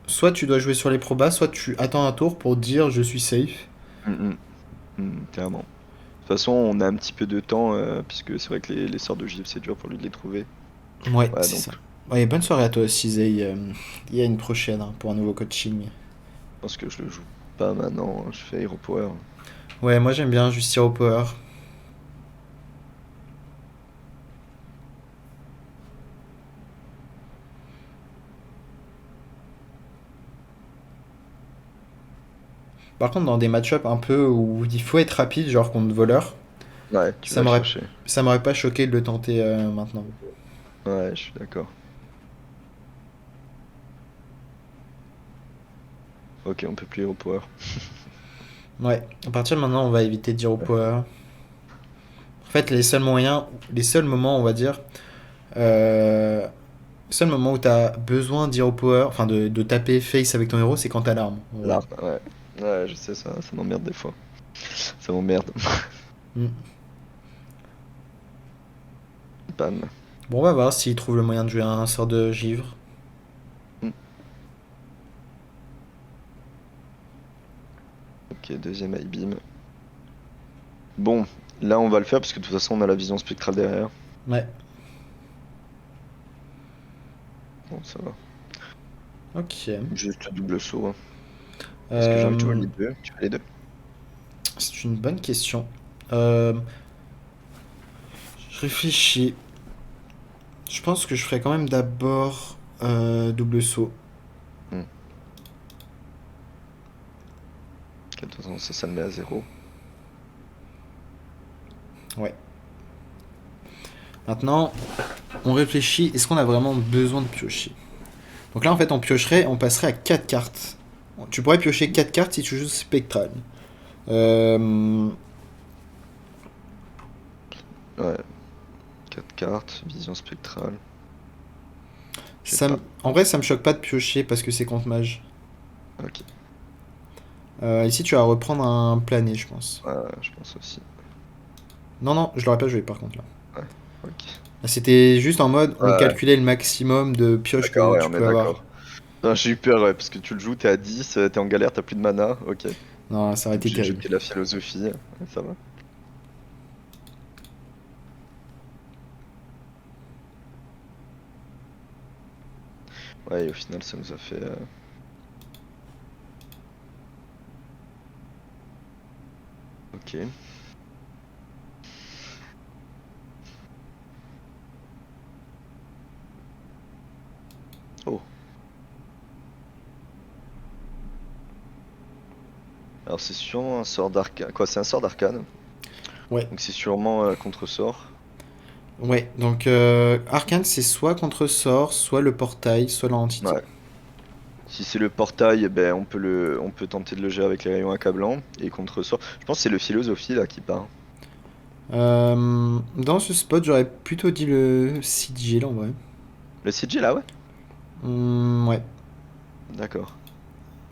Soit tu dois jouer sur les probas, soit tu attends un tour pour dire je suis safe. Mm, clairement. De toute façon, on a un petit peu de temps, puisque c'est vrai que les sorts de gifle, c'est dur pour lui de les trouver. Ouais, Ouais, c'est donc ça. Ouais, bonne soirée à toi aussi, Zay. Il y a une prochaine hein, pour un nouveau coaching. je pense que je le joue pas maintenant, hein. Je fais Hero Power. Ouais, moi j'aime bien juste Hero Power. Par contre, dans des match-ups un peu où il faut être rapide, genre contre voleur, Ouais, tu ça vas le m'aurait chercher. ça m'aurait pas choqué de le tenter maintenant. Ouais, je suis d'accord. Ok, on peut plus Hero Power. Ouais, à partir de maintenant, on va éviter de dire Hero Power. En fait, les seuls moyens, les seuls moments, on va dire, euh, seul moment où t'as besoin d'Hero Power, enfin de taper face avec ton héros, c'est quand t'as l'arme. En vrai. Là, ouais. Ouais, je sais ça m'emmerde des fois. Ça m'emmerde. Mm. Bam. Bon, on va voir s'il trouve le moyen de jouer un sort de givre. Mm. Ok, deuxième high beam. Bon, là on va le faire parce que de toute façon on a la vision spectrale derrière. Ouais. Bon, ça va. Ok. Juste double saut, hein. Est-ce que j'ai envie de jouer Euh, les deux? Tu fais les deux? c'est une bonne question. Euh, je réfléchis. Je pense que je ferais quand même d'abord double saut. Hmm. Ok, de toute façon, ça le met à zéro. Ouais. Maintenant, on réfléchit, est-ce qu'on a vraiment besoin de piocher? Donc là, en fait, on passerait à 4 cartes. Tu pourrais piocher 4 cartes si tu joues spectral. Euh, Ouais, 4 cartes, vision spectrale. Je sais ça, pas. en vrai, ça me choque pas de piocher parce que c'est contre mage. Ok, Ici, tu vas reprendre un plané, je pense. ouais, je pense aussi. Non, non, je l'aurais pas joué par contre là. Ouais, ok. Là, c'était juste en mode, on Ouais, calculait le maximum de pioches d'accord, que ouais, tu on est peux avoir. d'accord. Non, j'ai eu peur, ouais, parce que tu le joues, t'es à 10, t'es en galère, t'as plus de mana. Ok. Non, ça aurait T'es été obligé de terrible. jeter la philosophie. Ouais, ça va. Ouais, et au final, ça nous a fait. Ok. Oh. Alors, c'est sûrement un sort d'arcane. Quoi, c'est un sort d'arcane. Ouais, Donc, c'est sûrement contre-sort. ouais. Donc, Arcane, c'est soit contre sort, soit le portail, soit l'entité. Ouais. Si c'est le portail, eh ben on peut tenter de le gérer avec les rayons accablants et contre-sort. Je pense que c'est le philosophie là qui part. Dans ce spot, j'aurais plutôt dit le sigil en vrai. Le CG là, ouais. Ouais. D'accord.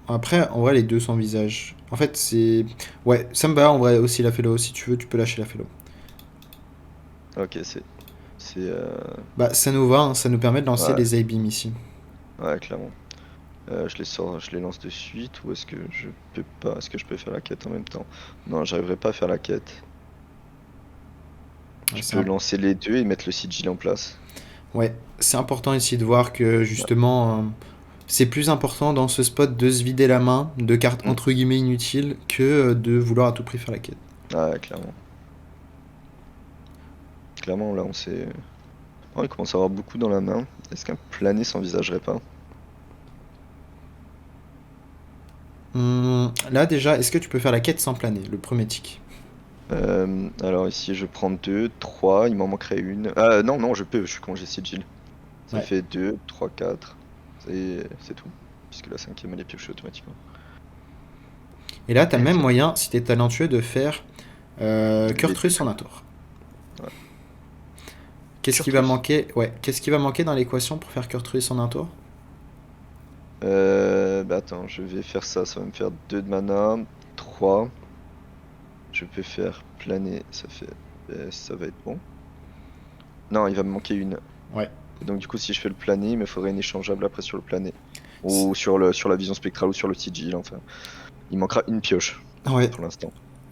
Après, en vrai, les deux s'envisagent. En fait, c'est. Ouais, ça me va en vrai aussi la Fellow. Si tu veux, tu peux lâcher la Fellow. Ok, c'est Bah, ça nous va, hein, ça nous permet de lancer ouais, les A-beam ici. ouais, clairement. Je les sors, je les lance de suite ou est-ce que je peux pas? Est-ce que je peux faire la quête en même temps? Non, j'arriverai pas à faire la quête. Ouais, Je peux lancer les deux et mettre le sigil en place. ouais, c'est important ici de voir que Ouais. justement, c'est plus important dans ce spot de se vider la main de cartes Mm. entre guillemets inutiles que de vouloir à tout prix faire la quête. Ouais, clairement. Clairement, là, on s'est. Oh, il commence à avoir beaucoup dans la main. Est-ce qu'un plané s'envisagerait pas? Là déjà, est-ce que tu peux faire la quête sans planer, le premier tic? Alors ici, je prends 2, 3, il m'en manquerait une. Non, non, je peux, je suis con, j'ai sigil. Ça Ouais. fait 2, 3, 4. C'est tout. Puisque la cinquième, elle est piochée automatiquement. Et là, t'as même Ok. moyen, si t'es talentueux, de faire Les deux. Kurtrus en un tour. Ouais. Qu'est-ce qui va Kurtrus. manquer? Ouais, qu'est-ce qui va manquer dans l'équation pour faire Kurtrus en un tour? Bah attends, je vais faire ça. Ça va me faire 2 de mana. 3. Je peux faire planer. Ça fait. Ça va être bon. Non, il va me manquer une. Ouais. Et donc, du coup, si je fais le planer, il me faudrait une échangeable après sur le planer. C'est- Ou sur la vision spectrale ou sur le sigil. Enfin, il manquera une pioche Ouais. pour l'instant.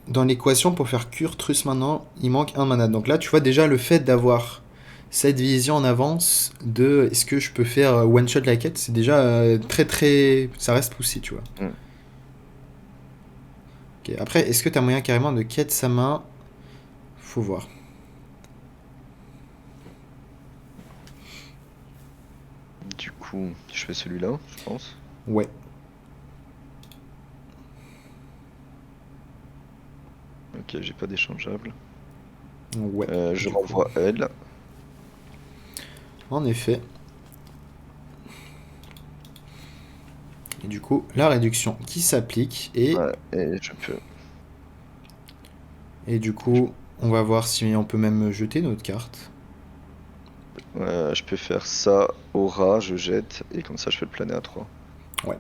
Dans l'équation, pour faire Kurtrus maintenant, il manque un mana. Donc là, tu vois déjà le fait d'avoir cette vision en avance de est-ce que je peux faire one shot la quête, c'est déjà très très. Ça reste poussé, tu vois. Hmm. Ok. Après, est-ce que t'as moyen carrément de quête sa main? Faut voir. Du coup, je fais celui-là, je pense. Ouais. Ok, j'ai pas d'échangeable. Ouais. Je Du coup. renvoie elle. En effet. Et du coup, la réduction qui s'applique Ouais, et je peux. et du coup, on va voir si on peut même jeter notre carte. Je peux faire ça au rat, je jette, et comme ça je fais le planer à 3. Ouais.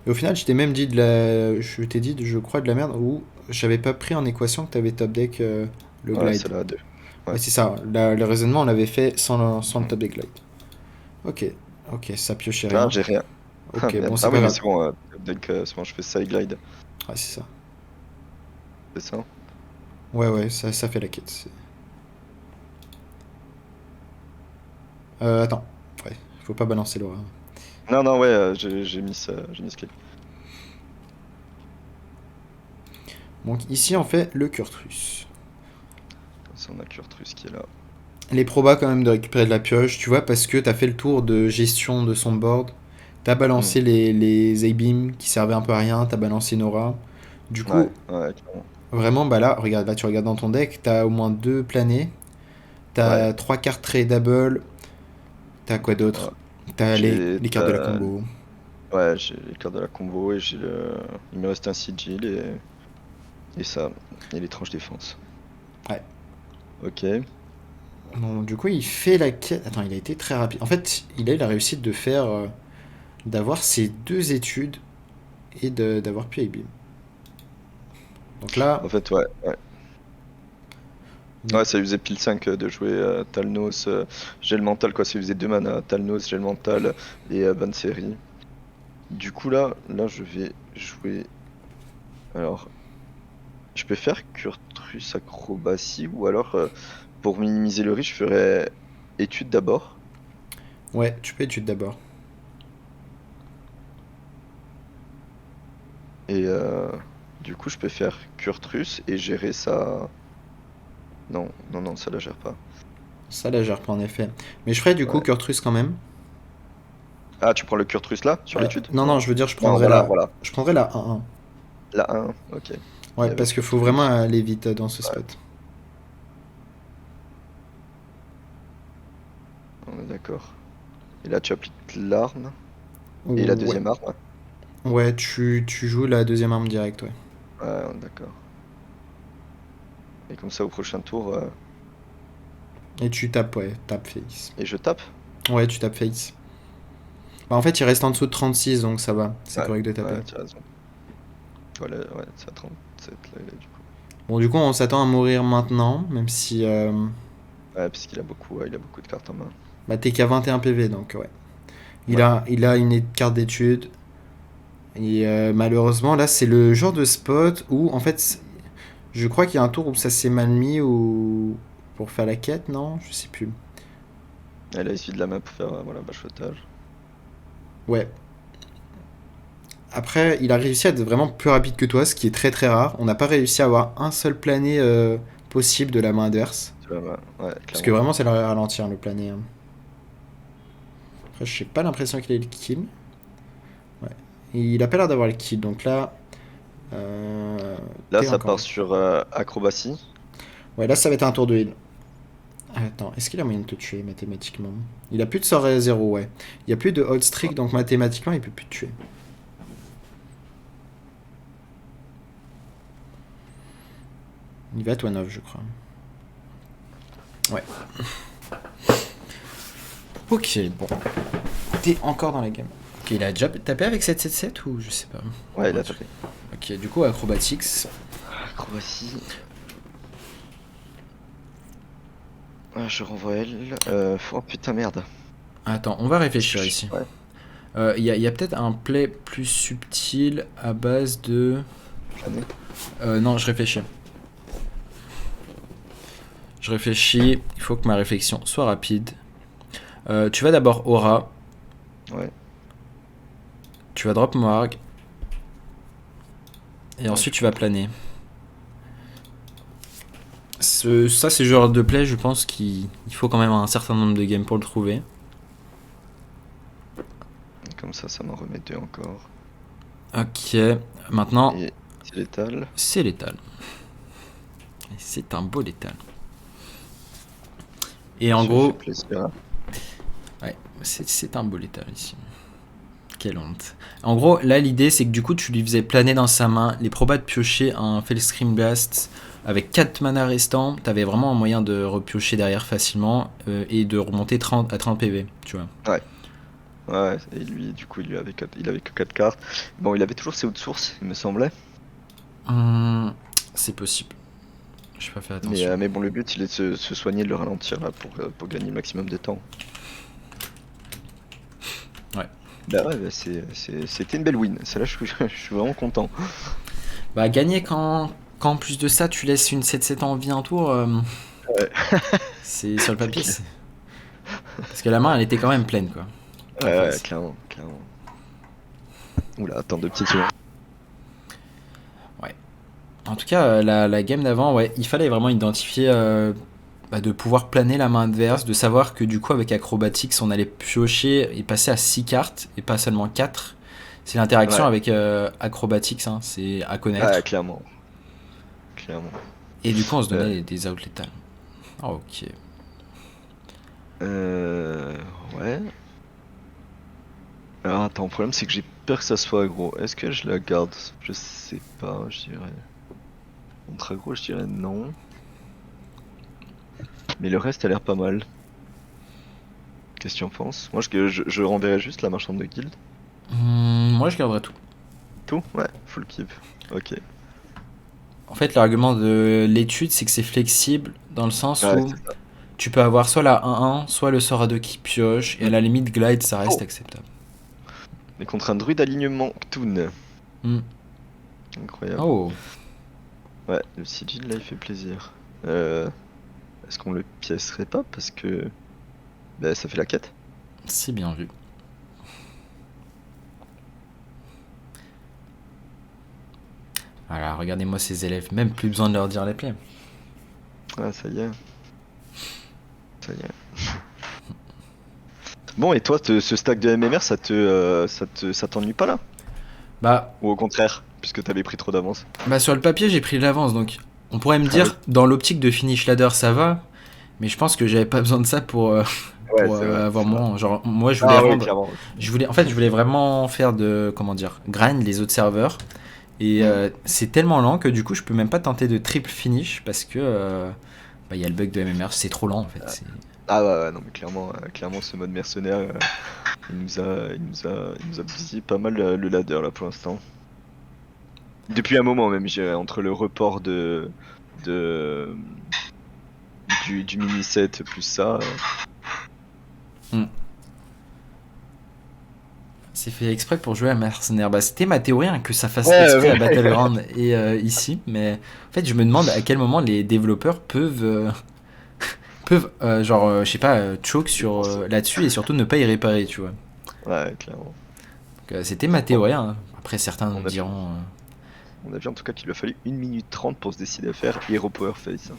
Et au final, je t'ai même dit de la. Je t'ai dit, je crois, de la merde, ou j'avais pas pris en équation que t'avais top deck le Ouais, glide. c'est là à 2. Ouais. Ouais, c'est ça. Le raisonnement, on l'avait fait sans le Mhm. top deck glide. Ok. Ok, ça piochait Ah, rien. j'ai rien. Ah Ok, bon, merde. c'est Ah pas oui, mais grave. c'est bon, donc c'est bon, je fais ça et glide. Ouais, c'est ça. C'est ça? Ouais, ouais, ça fait la quête. Attends. Ouais, Faut pas balancer l'aura. Non, non, ouais, j'ai mis ce clip. Donc ici, on fait le Kurtrus. Comme ça, on a Kurtrus qui est là. Les probas quand même de récupérer de la pioche, tu vois, parce que t'as fait le tour de gestion de son board. T'as balancé les A-beam qui servaient un peu à rien, t'as balancé Nora. Du Ouais, coup, ouais, clairement. vraiment, bah là, regarde, là tu regardes dans ton deck, t'as au moins 2 planés, Ouais, t'as 3 cartes très double, t'as quoi ouais. d'autre? T'as J'ai les cartes de la combo. ouais, j'ai les cartes de la combo et j'ai le. Il me reste un sigil et ça. Et l'étrange défense. Ouais. Ok. Bon, du coup, il fait la quête. Attends, il a été très rapide. En fait, il a eu la réussite de faire. D'avoir ces 2 études et d'avoir pu A-beam. Donc là, En fait, ouais. Ouais, on est. ouais, ça lui faisait pile 5 de jouer Talnos, gel mental, quoi. Ça lui faisait 2 mana. Talnos, gel mental et bonne série. Du coup, là, je vais jouer. Alors, je peux faire Kurtrus acrobatie ou alors, pour minimiser le risque, je ferais étude d'abord. Ouais, tu peux étude d'abord. Et du coup, je peux faire Kurtrus et gérer ça. Non, non, non, ça la gère pas. Ça, là, gère pas en effet. Mais je ferais du coup Ouais. Kurtrus quand même. Ah, tu prends le Kurtrus là, sur l'étude? Non, non, je veux dire, Non, voilà, voilà. je prendrais la 1-1. La 1, ok. Et Ouais, parce avec qu'il faut vraiment Kurtrus. aller vite dans ce Ouais, spot. on est d'accord. Et là, tu appliques l'arme. Et la Ouais. deuxième arme. Ouais, tu joues la deuxième arme directe, ouais. Ouais, on est d'accord. Et comme ça, au prochain tour, Et tu tapes, ouais, tape face. et je tape. Ouais, tu tapes face. Bah, en fait, il reste en dessous de 36, donc ça va. C'est Ouais, correct de taper. ouais, tu as raison. Voilà, ouais, c'est à 37 là, du coup. Bon, du coup, on s'attend à mourir maintenant, même si Ouais, puisqu'il a beaucoup, ouais, il a beaucoup de cartes en main. bah, t'es qu'à 21 PV, donc ouais. Ouais, Il a une carte d'étude. Et malheureusement, là, c'est le genre de spot où, en fait, je crois qu'il y a un tour où ça s'est mal mis ou pour faire la quête, non? Je sais plus. elle a essuyé de la main pour faire voilà, bachotage. Ouais. Après, il a réussi à être vraiment plus rapide que toi, ce qui est très très rare. On n'a pas réussi à avoir un seul plané possible de la main adverse. Tu vois, ouais, Parce que clairement. vraiment, c'est le ralentir le plané, hein. Après, je n'ai pas l'impression qu'il ait le kill. Ouais. Et il a pas l'air d'avoir le kill, donc là, Là, t'es ça encore part là. sur acrobatie. Ouais, là, ça va être un tour de heal. Attends, est-ce qu'il a moyen de te tuer mathématiquement? Il a plus de sort 0, ouais. Il y a plus de hold streak, donc mathématiquement, il peut plus te tuer. Il va être one off, je crois. Ouais. Ok, bon. T'es encore dans la game. Ok, il a déjà tapé avec 7-7-7 ou je sais pas. Ouais, il a tapé. Ok, du coup, acrobatics. Acrobatie. Ah, je renvoie elle. Oh putain, merde. Attends, on va réfléchir ici. Ouais. Il y a peut-être un play plus subtil à base de. Plané. Non, je réfléchis. Je réfléchis. Il faut que ma réflexion soit rapide. Tu vas d'abord Aura. Ouais. Tu vas drop Moarg. Et ensuite, tu vas planer. Ça, c'est le genre de play, je pense qu'il faut quand même un certain nombre de games pour le trouver. Comme ça m'en remet 2 encore. Ok, maintenant, Et c'est létal. c'est létal. Et c'est un beau létal. Et en Je lui fais gros, plaisir. ouais, c'est un beau létal ici. Quelle honte. En gros, là, l'idée, c'est que du coup, tu lui faisais planer dans sa main les probas de piocher un Fellscream Blast avec 4 mana restants. T'avais vraiment un moyen de repiocher derrière facilement et de remonter 30 à 30 PV, tu vois. Ouais. Ouais, et lui, du coup, il avait que 4 cartes. Bon, il avait toujours ses outsources, il me semblait. C'est possible. Je vais pas faire Mais, attention. mais bon, le but, il est de se soigner, de le ralentir là, pour gagner le maximum de temps. Ouais. Bah ouais, bah c'était une belle win. Celle-là, je suis vraiment content. Bah, gagner quand en plus de ça, tu laisses une 7-7 en vie un tour, Ouais, c'est sur le c'est papier. clair. Parce que la main, elle était quand même pleine, quoi. en Ouais, face. clairement, clairement. Oula, attends 2 petites secondes. Ouais. En tout cas, la game d'avant, ouais, il fallait vraiment identifier de pouvoir planer la main adverse, de savoir que du coup avec Acrobatics on allait piocher et passer à 6 cartes et pas seulement 4. C'est l'interaction Ouais, avec Acrobatics, hein, c'est à ouais, connaître. clairement, clairement. Et du coup on se Euh, donnait des outs létales. Ah, ok. euh, ouais. Alors attends, le problème c'est que j'ai peur que ça soit aggro. Est-ce que je la garde? Je sais pas, je dirais. Contre aggro, je dirais non. Mais le reste a l'air pas mal. Qu'est-ce que tu en penses? Moi, je renverrais juste la marchande de guild. Moi je garderais tout. Tout? Ouais, full keep. Ok. En fait l'argument de l'étude c'est que c'est flexible dans le sens Ouais, où c'est ça. tu peux avoir soit la 1-1, soit le sort à 2 qui pioche, et à Mm. la limite glide ça reste Oh! acceptable. Mais contre un druide alignement Toon. Hmm. Incroyable. Oh, Ouais, le sigil là il fait plaisir. Euh, Est-ce qu'on le piècerait pas? Parce que bah, ça fait la quête. c'est bien vu. Voilà, regardez-moi ces élèves, même plus besoin de leur dire les plaies. Ah, ça y est. Ça y est. Bon, et toi, ce stack de MMR, ça t'ennuie pas là? Bah, Ou au contraire, puisque t'avais pris trop d'avance? sur le papier, j'ai pris de l'avance, donc on pourrait me Ah oui. dire, dans l'optique de finish ladder, ça va, mais je pense que j'avais pas besoin de ça pour, Ouais, c'est vrai, avoir c'est vrai. mon rang. Genre, moi, je voulais Ah oui, rendre. clairement. En fait, je voulais vraiment faire de. Comment dire? Grind les autres serveurs. Et Hmm. c'est tellement lent que du coup, je peux même pas tenter de triple finish parce que. Il y a le bug de MMR, c'est trop lent en fait. Ah ouais, ouais, non mais clairement, clairement ce mode mercenaire, il nous a bousillé pas mal le ladder là pour l'instant. Depuis un moment même, je dirais, entre le report de du mini set plus ça. Hmm. C'est fait exprès pour jouer à mercenaire. Bah, c'était ma théorie hein, que ça fasse Ouais, exprès à ouais. Battleground et ici, mais en fait, je me demande à quel moment les développeurs peuvent je sais pas, choke J'ai sur pensé. là-dessus et surtout ne pas y réparer, tu vois. Ouais, clairement. Donc, c'était ma Bon, théorie. Hein. Après, certains nous on a vu, diront. on a vu en tout cas qu'il lui a fallu 1 minute 30 pour se décider à faire Hero Power Face.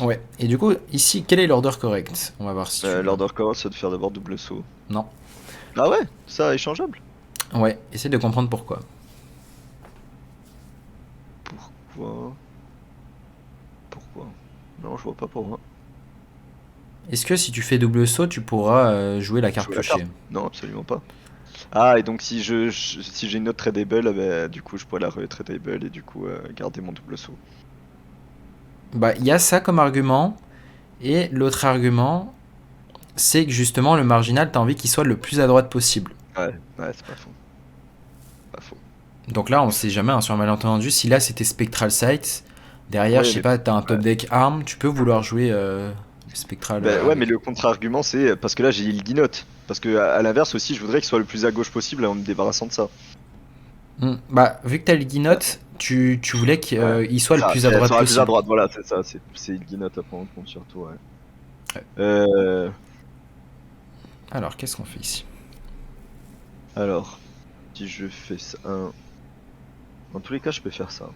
Ouais. Et du coup, ici, quel est l'order correct? On va voir si tu l'as. L'order core, c'est de faire d'abord double saut. Non. Ah ouais, ça échangeable. Ouais. Essaie de comprendre pourquoi. Pourquoi? Pourquoi? Non, je vois pas pourquoi. Est-ce que si tu fais double saut, tu pourras jouer la carte Jouer la carte? piochée? Non, absolument pas. Ah, et donc si j'ai une autre tradable, bah, du coup je pourrais la re-tradable et du coup garder mon double saut. Bah, il y a ça comme argument. Et l'autre argument, c'est que justement, le marginal, t'as envie qu'il soit le plus à droite possible. Ouais, ouais, c'est pas faux. Pas faux. Donc là, on sait jamais, hein, sur un malentendu, si là c'était Spectral Sight, derrière, je Ouais, sais mais pas, t'as un ouais. top deck arm, tu peux vouloir jouer Spectral Bah, ouais, mais avec. le contre-argument c'est parce que là j'ai il guinote. Parce que à l'inverse aussi, je voudrais qu'il soit le plus à gauche possible en me débarrassant de ça. Bah, vu que t'as le Guinote, tu voulais Ouais. qu'il soit C'est le ça, plus à droite sera plus à possible. droite, voilà, c'est ça, c'est il guinote à prendre en compte surtout, ouais. Ouais. Euh, Alors, qu'est-ce qu'on fait ici? alors, si je fais ça, dans tous les cas, je peux faire ça.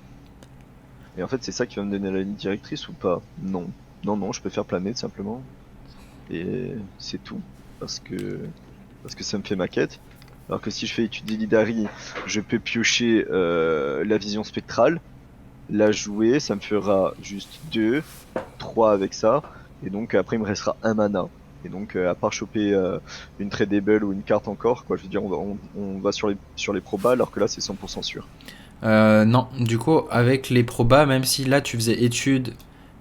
Et en fait, c'est ça qui va me donner la ligne directrice ou pas? Non. Non, non, je peux faire planer simplement. Et c'est tout. Parce que, parce que ça me fait ma quête. Alors que si je fais étude d'Illidari, je peux piocher la vision spectrale, la jouer, ça me fera juste 2, 3 avec ça. Et donc après, il me restera un mana. Et donc, à part choper une tradable ou une carte encore, quoi, je veux dire, on va sur les probas, alors que là, c'est 100% sûr. Non, du coup, avec les probas, même si là tu faisais étude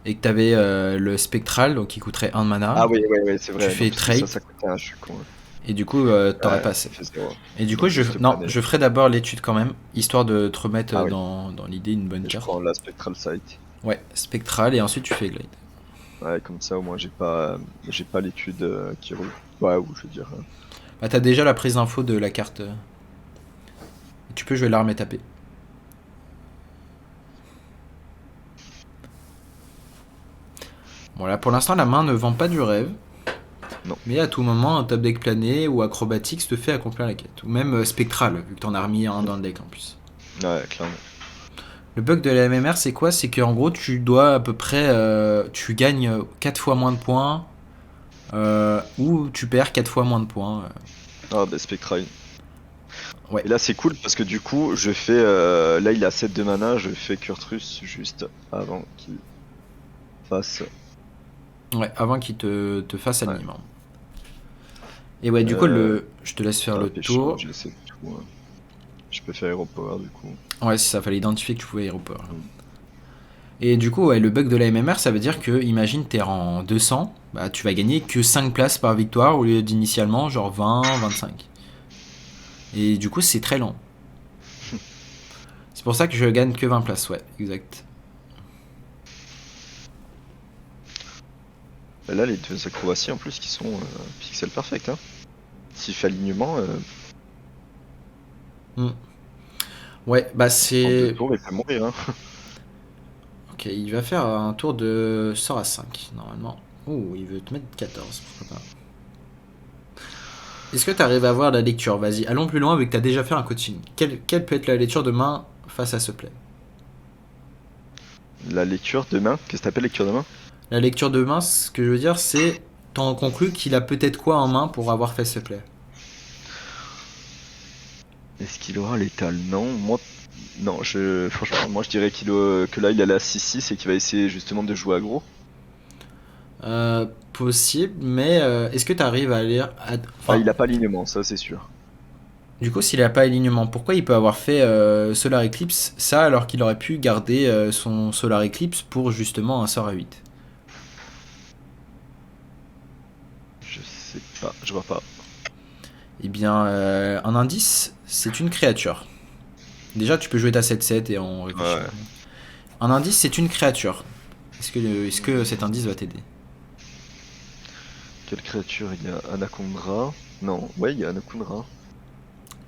et que t'avais le spectral, donc qui coûterait 1 mana, Ah oui, ouais, ouais, c'est tu vrai, non, fais parce que trade ça coûtait un, je suis con. et du coup t'aurais Ouais, pas ça assez. fait 0. Et du coup, Donc juste non, planer. je ferai d'abord l'étude quand même, histoire de te remettre Ah oui, dans l'idée une bonne et je carte. prends la Spectral Sight. Ouais, spectral et ensuite tu fais glide. Ouais, comme ça au moins j'ai pas l'étude qui roule. Ouais, ou je veux dire. Bah, t'as déjà la prise d'info de la carte. Tu peux jouer l'arme et taper. Bon, là pour l'instant, la main ne vend pas du rêve. Non. Mais à tout moment, un top deck plané ou acrobatics te fait accomplir la quête. Ou même spectral, vu que t'en as remis un dans le deck en plus. Ouais, clairement. Le bug de la MMR, c'est quoi? C'est qu'en gros, tu dois à peu près. Tu gagnes 4 fois moins de points. Ou tu perds 4 fois moins de points. Ah bah Spectral. Ouais. Et là c'est cool parce que du coup je fais là il a 7 de mana, je fais Kurtrus juste avant qu'il fasse. Ouais, avant qu'il te fasse Ouais. alignement. Et ouais, du coup, je te laisse faire le Pécho, tour. je sais tout. Je peux faire Aéroport du coup. Ouais, c'est ça, fallait identifier que tu pouvais aéroport. Mm. Et du coup, ouais, le bug de la MMR, ça veut dire que, imagine, t'es en 200, bah tu vas gagner que 5 places par victoire au lieu d'initialement genre 20, 25. Et du coup, c'est très lent. C'est pour ça que je gagne que 20 places, ouais, exact. Et là les deux acrobaties en plus qui sont pixel perfect hein. S'il fait alignement, Ouais, bah en 2 c'est... tours il peut mourir hein. Ok, il va faire un tour de sort à 5, normalement. Ouh, il veut te mettre 14, pourquoi pas. Est-ce que tu arrives à voir la lecture? Vas-y, allons plus loin vu que tu as déjà fait un coaching. Quelle peut être la lecture de main face à ce play? La lecture de main, qu'est-ce que t'appelles lecture de main? La lecture de main, ce que je veux dire, c'est t'en conclus qu'il a peut-être quoi en main pour avoir fait ce play. Est-ce qu'il aura l'étal? Non, moi non, franchement moi je dirais que là il a la 6-6 et qu'il va essayer justement de jouer aggro. Possible, mais est-ce que tu arrives à lire... Ah, Enfin, il a pas alignement, ça c'est sûr. du coup, s'il n'a pas alignement, pourquoi il peut avoir fait Solar Eclipse ça alors qu'il aurait pu garder son Solar Eclipse pour justement un sort à 8? Je sais pas, je vois pas. Eh bien, un indice, c'est une créature. Déjà, tu peux jouer ta 7-7 et on réfléchit. Ouais. Un indice, c'est une créature. Est-ce que cet indice va t'aider? Quelle créature? Il y a Anacondra. Non, ouais, il y a Anacondra.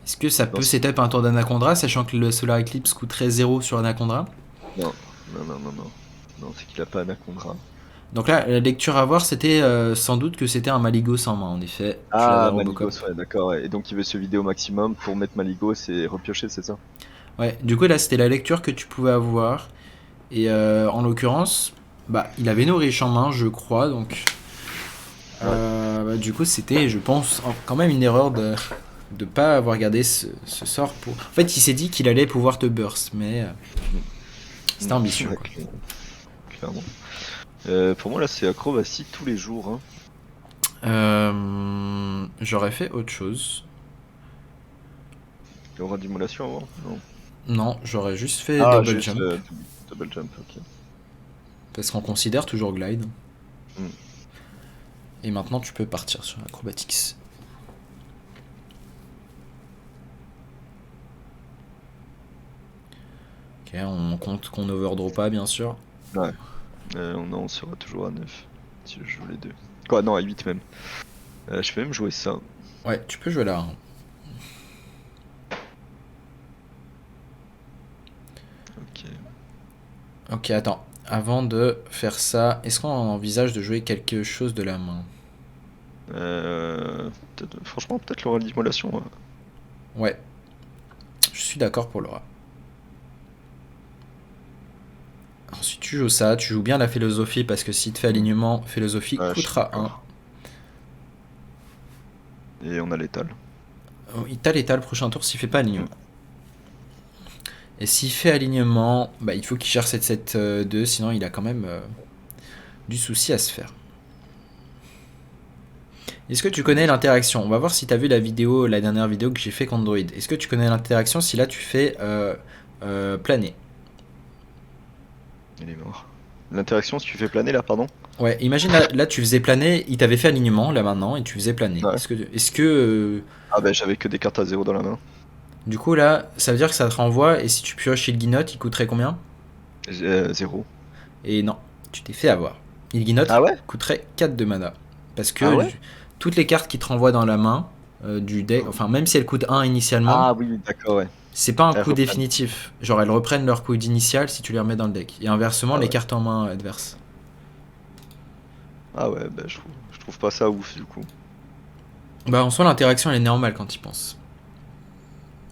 Est-ce que ça Non, peut setup un tour d'Anacondra, sachant que le Solar Eclipse coûterait 0 sur Anacondra? non, non, non, non, non. Non, c'est qu'il a pas Anacondra. Donc là, la lecture à voir, c'était sans doute que c'était un Maligos en main, en effet. Tu l'avais Ah, Robocop. Maligos, ouais, d'accord, ouais. Et donc il veut se vider au maximum pour mettre Maligos et repiocher, c'est ça? Ouais, du coup, là, c'était la lecture que tu pouvais avoir. Et en l'occurrence, bah, il avait nos riches en main, je crois, donc... Ouais. Bah, du coup, c'était, je pense, quand même une erreur de pas avoir gardé ce sort pour... En fait, il s'est dit qu'il allait pouvoir te burst, mais c'était ambitieux, Ouais, quoi. clairement. Pour moi, là, c'est acrobatie tous les jours. Hein. J'aurais fait autre chose. Il y aura d'immolation avant? Non. Non, j'aurais juste fait Ah, double juste jump, double jump, ok. parce qu'on considère toujours glide. Hmm. Et maintenant, tu peux partir sur acrobatics. Ok, on compte qu'on overdraw pas, bien sûr. Ouais. Non, on sera toujours à 9 si je joue les deux. Quoi, non, à 8 même. Je peux même jouer ça. Ouais, tu peux jouer là. Hein. Ok. Ok, attends. Avant de faire ça, est-ce qu'on envisage de jouer quelque chose de la main? Franchement, peut-être l'aura d'immolation. Ouais, je suis d'accord pour Laura. Ensuite, tu joues ça, tu joues bien la philosophie parce que si tu fais alignement, philosophie Ouais, je suis coûtera 1. d'accord. Et on a l'étal. Il t'a l'état le prochain tour s'il fait pas alignement. Et s'il fait alignement, bah, il faut qu'il gère cette 7-2, sinon il a quand même du souci à se faire. Est-ce que tu connais l'interaction? On va voir si tu as vu la dernière vidéo que j'ai fait contre Druid. Est-ce que tu connais l'interaction si là tu fais planer? Il est mort. L'interaction, si tu fais planer là, pardon? Ouais, imagine là tu faisais planer, il t'avait fait alignement là maintenant et tu faisais planer. Ouais. Est-ce que Ah, bah j'avais que des cartes à 0 dans la main. du coup là, ça veut dire que ça te renvoie et si tu pioches Ilginot, il coûterait combien? 0. Et non, tu t'es fait avoir. Ilginot Ah ouais? coûterait 4 de mana. Parce que Ah ouais? toutes les cartes qui te renvoient dans la main du deck, enfin même si elles coûtent 1 initialement, Ah oui, d'accord, ouais. c'est pas un Elles coup reprennent. définitif. Genre elles reprennent leur coût d'initial si tu les remets dans le deck. Et inversement, Ah les ouais. cartes en main adverses. Ah ouais, bah je trouve pas ça ouf du coup. Bah, en soi, l'interaction elle est normale quand tu y penses.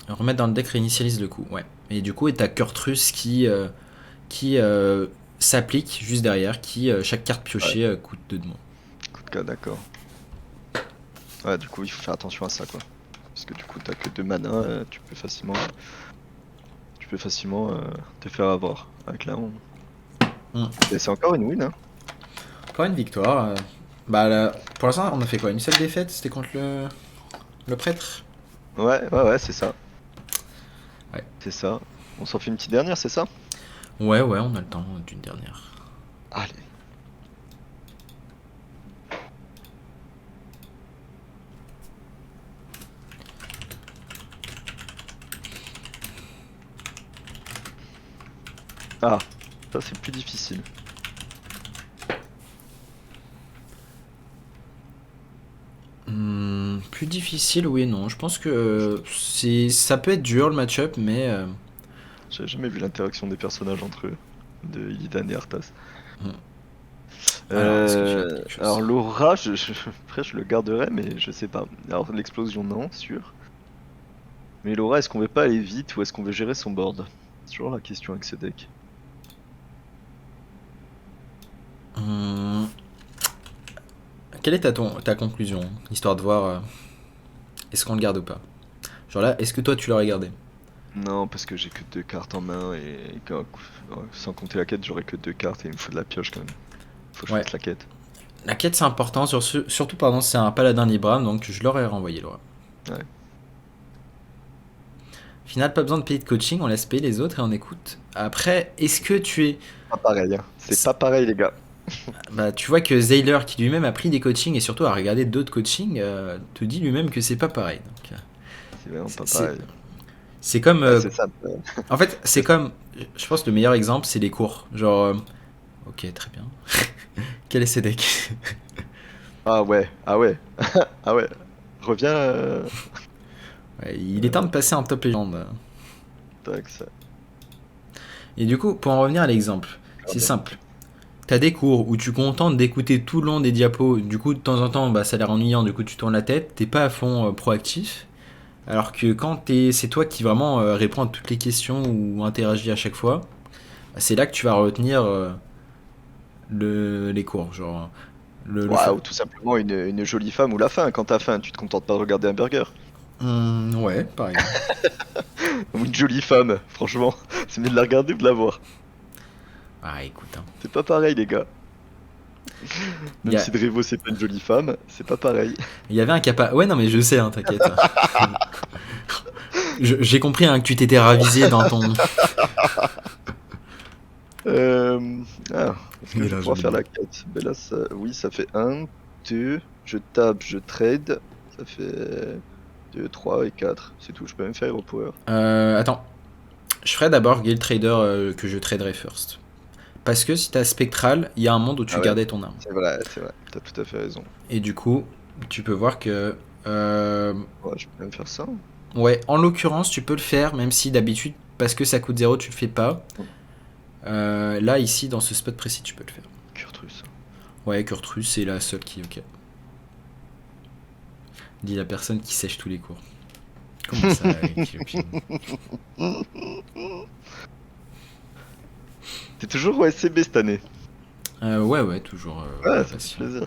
Remettre dans le deck réinitialise le coup, ouais. Et du coup, t'as Kurtrus qui s'applique juste derrière, chaque carte Ouais, piochée coûte 2 de moins. coup de cas, d'accord. Ouais, du coup, il faut faire attention à ça quoi. Parce que du coup, t'as que 2 mana, tu peux facilement te faire avoir avec la onde. Hmm. Et c'est encore une win, hein. Encore une victoire. Bah, pour l'instant, on a fait quoi? Une seule défaite? C'était contre le prêtre? Ouais, c'est ça. Ouais. C'est ça. On s'en fait une petite dernière, c'est ça? Ouais, on a le temps d'une dernière. Allez. Ah, ça c'est plus difficile. Plus difficile, oui et non. Je pense que ça peut être dur le match-up, mais J'ai jamais vu l'interaction des personnages entre eux, de Illidan et Arthas. hmm. Alors, est-ce que tu as quelque Alors chose? l'aura, après je le garderai, mais je sais pas. Alors l'explosion, non, sûr. Mais l'aura, est-ce qu'on veut pas aller vite ou est-ce qu'on veut gérer son board? C'est toujours la question avec ce deck. Hmm. Quelle est ta conclusion? Histoire de voir est-ce qu'on le garde ou pas. Genre là, est-ce que toi tu l'aurais gardé? Non, parce que j'ai que 2 cartes en main et sans compter la quête, j'aurai que 2 cartes et il me faut de la pioche quand même. Faut que je Ouais. fasse la quête. La quête c'est important, surtout pardon, c'est un paladin Libram, donc je l'aurais renvoyé Laura. Ouais. Final, pas besoin de payer de coaching, on laisse payer les autres et on écoute. Après, est-ce que tu es... Pas pareil, hein. C'est pas pareil, les gars. Bah, tu vois que Zayler, qui lui-même a pris des coachings et surtout a regardé d'autres coachings, te dit lui-même que c'est pas pareil. Donc, C'est vraiment pas c'est pareil. c'est comme... Ouais, c'est ça. en fait, c'est comme... Je pense que le meilleur exemple, c'est les cours. Genre... ok, très bien. Quel est ce deck? Ah ouais, ah ouais, ah ouais. Reviens. Ouais, il est temps de passer en top légende. Tac, ça. Et du coup, pour en revenir à l'exemple, c'est simple. T'as des cours où tu contentes d'écouter tout le long des diapos, du coup de temps en temps bah, ça a l'air ennuyant, du coup tu tournes la tête, t'es pas à fond proactif, alors que quand c'est toi qui vraiment réponds à toutes les questions ou interagis à chaque fois, bah, c'est là que tu vas retenir les cours, genre le Ouais, fait. ou tout simplement une jolie femme ou la faim. Quand t'as faim, tu te contentes pas de regarder un burger. Ouais, par exemple. Ou une jolie femme, franchement, c'est mieux de la regarder ou de la voir. Ah écoute, hein. C'est pas pareil, les gars. Il Même y, si a- Drevo c'est pas une jolie femme, c'est pas pareil. il y avait un capa... Ouais non mais je sais, hein, t'inquiète. J'ai compris hein, que tu t'étais ravisé dans ton... Euh... Ah, est-ce que Il est je vais là, pouvoir joli faire la boy. quête? Ben là, oui, ça fait 1, 2, je tape, je trade, ça fait 2, 3 et 4. C'est tout, je peux même faire Hero Power. Attends, je ferai d'abord Guild Trader que je traderai first. Parce que si t'as Spectral, il y a un monde où tu Ah ouais, gardais ton arme. c'est vrai, t'as tout à fait raison. Et du coup, tu peux voir que... Ouais, je peux même faire ça. ouais, en l'occurrence, tu peux le faire, même si d'habitude, parce que ça coûte 0, tu le fais pas. Là, ici, dans ce spot précis, tu peux le faire. Kurtrus. Ouais, Kurtrus, c'est la seule qui... Ok. Dit la personne qui sèche tous les cours. Comment ça, Kilopi? T'es toujours au SCB cette année? Ouais, toujours. Ouais, Ouais, ça fait Bastia. plaisir.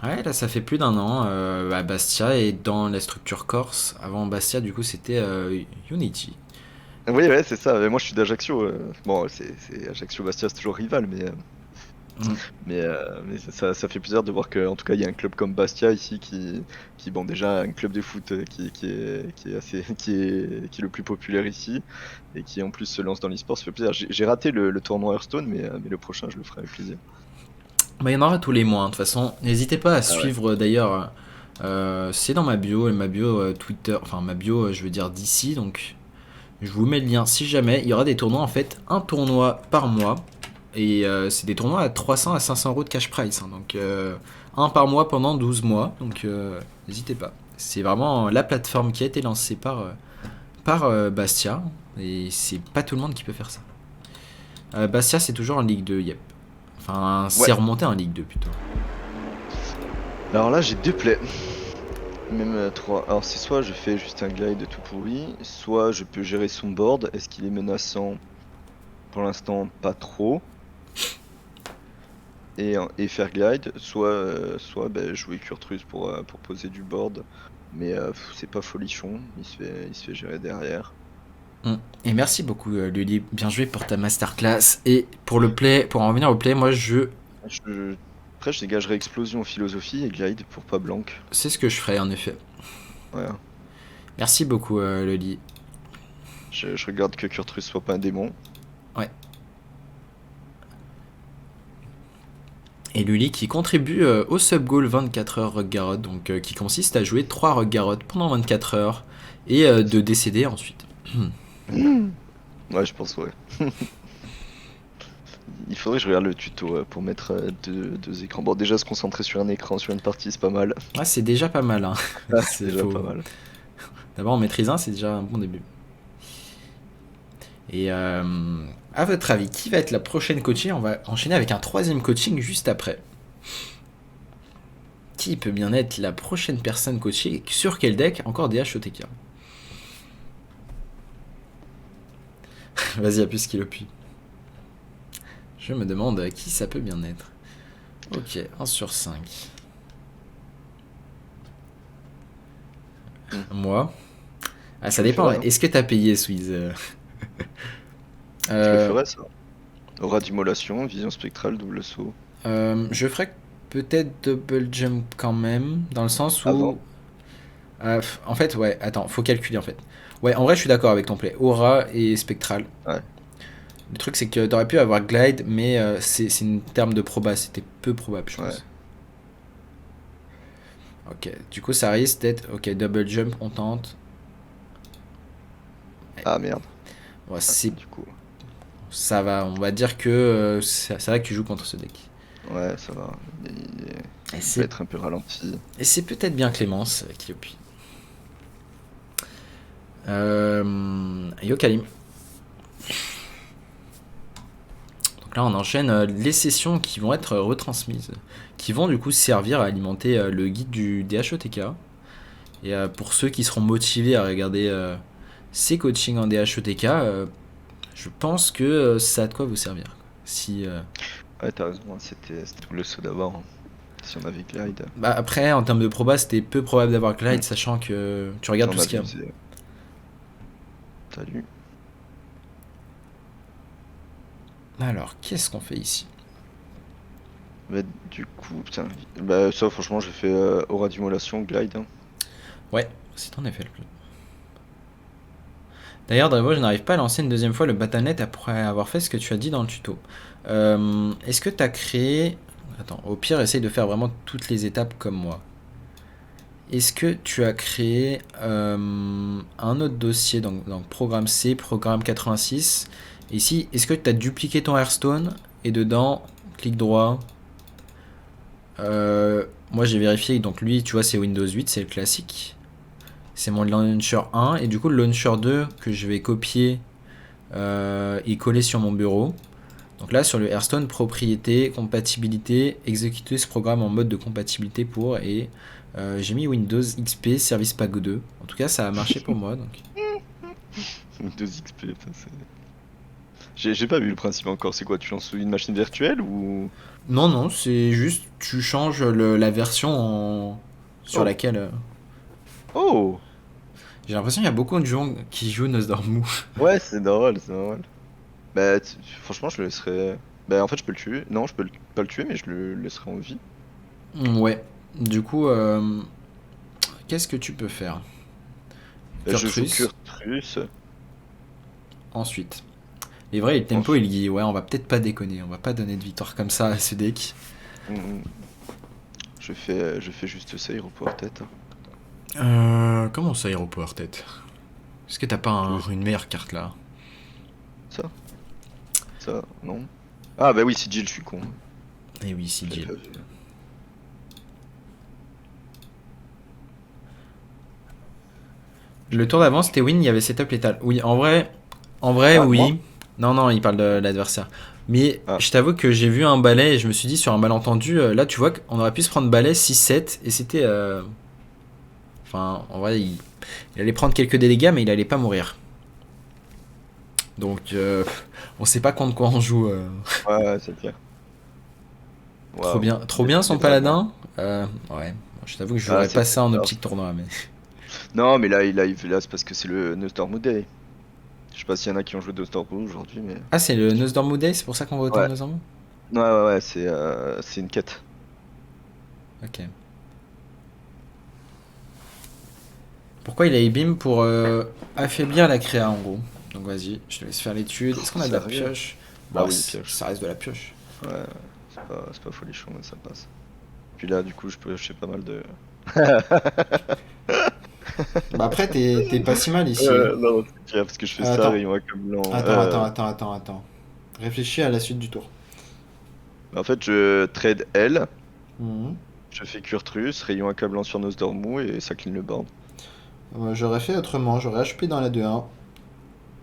Ouais, là, ça fait plus d'un an. Bastia est dans la structure Corse. Avant Bastia, du coup, c'était Unity. Oui, ouais, c'est ça. Mais moi, je suis d'Ajaccio. Bon, c'est Ajaccio-Bastia, c'est toujours rival, Mm. mais ça fait plaisir de voir qu'en tout cas, il y a un club comme Bastia ici bon, déjà, un club de foot qui est assez, qui est le plus populaire ici et qui en plus se lance dans l'e-sport. Ça fait plaisir. J'ai raté le tournoi Hearthstone, mais le prochain, je le ferai avec plaisir. Bah, il y en aura tous les mois, hein, de toute façon. N'hésitez pas à Ah ouais. suivre d'ailleurs. C'est dans ma bio, et ma bio Twitter, enfin ma bio, je veux dire d'ici, donc je vous mets le lien si jamais. Il y aura des tournois en fait, un tournoi par mois. Et c'est des tournois à 300 à 500 euros de cash price. Hein, donc un par mois pendant 12 mois. Donc n'hésitez pas. C'est vraiment la plateforme qui a été lancée par Bastia. Et c'est pas tout le monde qui peut faire ça. Bastia c'est toujours en Ligue 2, yep. Enfin, Ouais. c'est remonté en Ligue 2 plutôt. Alors là, j'ai deux plays. Même trois. Alors c'est soit je fais juste un glide tout pourri, soit je peux gérer son board. Est-ce qu'il est menaçant? Pour l'instant, pas trop. Et faire glide, soit jouer Kurtrus pour poser du board. Mais c'est pas folichon, il se fait gérer derrière. Et merci beaucoup, Lully. Bien joué pour ta masterclass. Et pour le play, pour en revenir au play, moi Je... Après, je dégagerai explosion philosophie et glide pour pas blanc. c'est ce que je ferai en effet. Voilà. Merci beaucoup, Lully. Je regarde que Kurtrus soit pas un démon. Ouais. Et Lully qui contribue au sub-goal 24 heures Rock Garrod, donc qui consiste à jouer 3 Rock Garrod pendant 24 heures et de décéder ensuite. Ouais, je pense, ouais. Il faudrait que je regarde le tuto pour mettre deux écrans. Bon, déjà se concentrer sur un écran, sur une partie, c'est pas mal. Ouais, c'est déjà pas mal. Hein. C'est déjà pas mal. D'abord, en maîtrise 1, c'est déjà un bon début. Et à votre avis, qui va être la prochaine coaching? On va enchaîner avec un troisième coaching juste après. Qui peut bien être la prochaine personne coachée? Sur quel deck? Encore DH OTK. Vas-y, appuie ce qu'il appuie. Je me demande qui ça peut bien être. Ok, 1 sur 5. Moi? Ah, ça dépend. ferais, hein. Est-ce que t'as payé, Swiz? Je le ferais, ça. Aura d'immolation, vision spectrale, double saut. Je ferais peut-être double jump quand même, dans le sens où... Avant. En fait, ouais, attends, faut calculer en fait. Ouais, en vrai, je suis d'accord avec ton play. Aura et spectral. Ouais. Le truc, c'est que t'aurais pu avoir glide, mais c'est une terme de proba, c'était peu probable, je pense. Ok, du coup, ça risque d'être. Ok, double jump, on tente. Ah merde. Ouais, c'est. Du coup. Ça va, on va dire que c'est vrai que tu joues contre ce deck. Ouais, ça va. Il Et peut être un peu ralenti. Et c'est peut-être bien Clémence qui appuie. Yo Kalim. Donc là on enchaîne les sessions qui vont être retransmises, qui vont du coup servir à alimenter le guide du DHOTK. Et pour ceux qui seront motivés à regarder ces coachings en DHOTK, je pense que ça a de quoi vous servir. Si, Ouais, t'as raison, c'était le saut d'abord. Hein. Si on avait glide. Bah après, en termes de proba, c'était peu probable d'avoir glide, sachant que tu regardes On tout ce qu'il y a. Salut. Alors, qu'est-ce qu'on fait ici? Bah, du coup, putain. Bah, ça, franchement, j'ai fait aura d'immolation, glide. Hein. Ouais, c'est en effet le plus. D'ailleurs, Drevo, je n'arrive pas à lancer une deuxième fois le Battle.net après avoir fait ce que tu as dit dans le tuto. Est-ce que tu as créé... Attends, au pire, essaye de faire vraiment toutes les étapes comme moi. Est-ce que tu as créé un autre dossier, donc programme C, programme 86. Et ici, est-ce que tu as dupliqué ton Hearthstone et dedans, clic droit. Moi j'ai vérifié, donc lui, tu vois, c'est Windows 8, c'est le classique. C'est mon launcher 1 et du coup le launcher 2 que je vais copier et coller sur mon bureau. Donc là sur le Hearthstone, propriété, compatibilité, exécuter ce programme en mode de compatibilité pour et j'ai mis Windows XP Service Pack 2. En tout cas ça a marché pour moi donc. Windows XP, putain, c'est... J'ai pas vu le principe encore, c'est quoi, tu lances une machine virtuelle ou... Non, c'est juste tu changes la version sur laquelle... Oh. J'ai l'impression qu'il y a beaucoup de gens qui jouent Nosdormu. Ouais, c'est drôle, c'est drôle. Bah, franchement, je le laisserais... Bah, en fait, je peux le tuer. Non, je peux pas le tuer, mais je le laisserai en vie. Ouais, du coup, qu'est-ce que tu peux faire? Je joue Kurtrus. Kurtrus. Ensuite. Et vrai, le tempo, il dit, ouais, on va peut-être pas déconner, on va pas donner de victoire comme ça à ce deck. Je fais juste ça, Aéroport tête. Comment ça, Hero Power tête? Est-ce que t'as pas une meilleure carte là? Ça, non. Ah bah oui, Sigil, je suis con. Eh oui, Sigil. Le tour d'avant, c'était win, il y avait setup létal. Oui, en vrai, oui. Non, il parle de l'adversaire. Mais Ah, je t'avoue que j'ai vu un balai et je me suis dit sur un malentendu, là tu vois qu'on aurait pu se prendre balai 6-7 et c'était... Enfin, en vrai, il allait prendre quelques dégâts mais il allait pas mourir. Donc, on sait pas contre quoi on joue. ouais, c'est clair. Waouh. Trop bien son Les dragons. paladin. Ouais, je t'avoue que je Ah, jouerais c'est pas très ça en bizarre. optique tournoi. Mais... Non, mais là, c'est parce que c'est le Nosdormu Day. Je sais pas s'il y en a qui ont joué Nosdormu aujourd'hui, mais. Ah, c'est le Nosdormu Day, c'est pour ça qu'on va autant de Ouais, Nosdormu. ouais, c'est une quête. Ok. Pourquoi il a Ebim pour affaiblir la créa en gros. Donc vas-y, je te laisse faire l'étude. Est-ce qu'on a de la Sérieux? pioche? Ah Bon, oui, pioche. ça reste de la pioche. Ouais, c'est pas folichon, mais ça passe. Puis là, du coup, je peux piocher pas mal de. Bah après, t'es pas si mal ici. Hein. Non, c'est clair, parce que je fais ça, Attends, rayon à comme blanc. attends. Réfléchis à la suite du tour. En fait, je trade L, Mhm. je fais Curtrus, rayon accablant sur Nosdormu et ça clean le board. J'aurais fait autrement, j'aurais HP dans la 2-1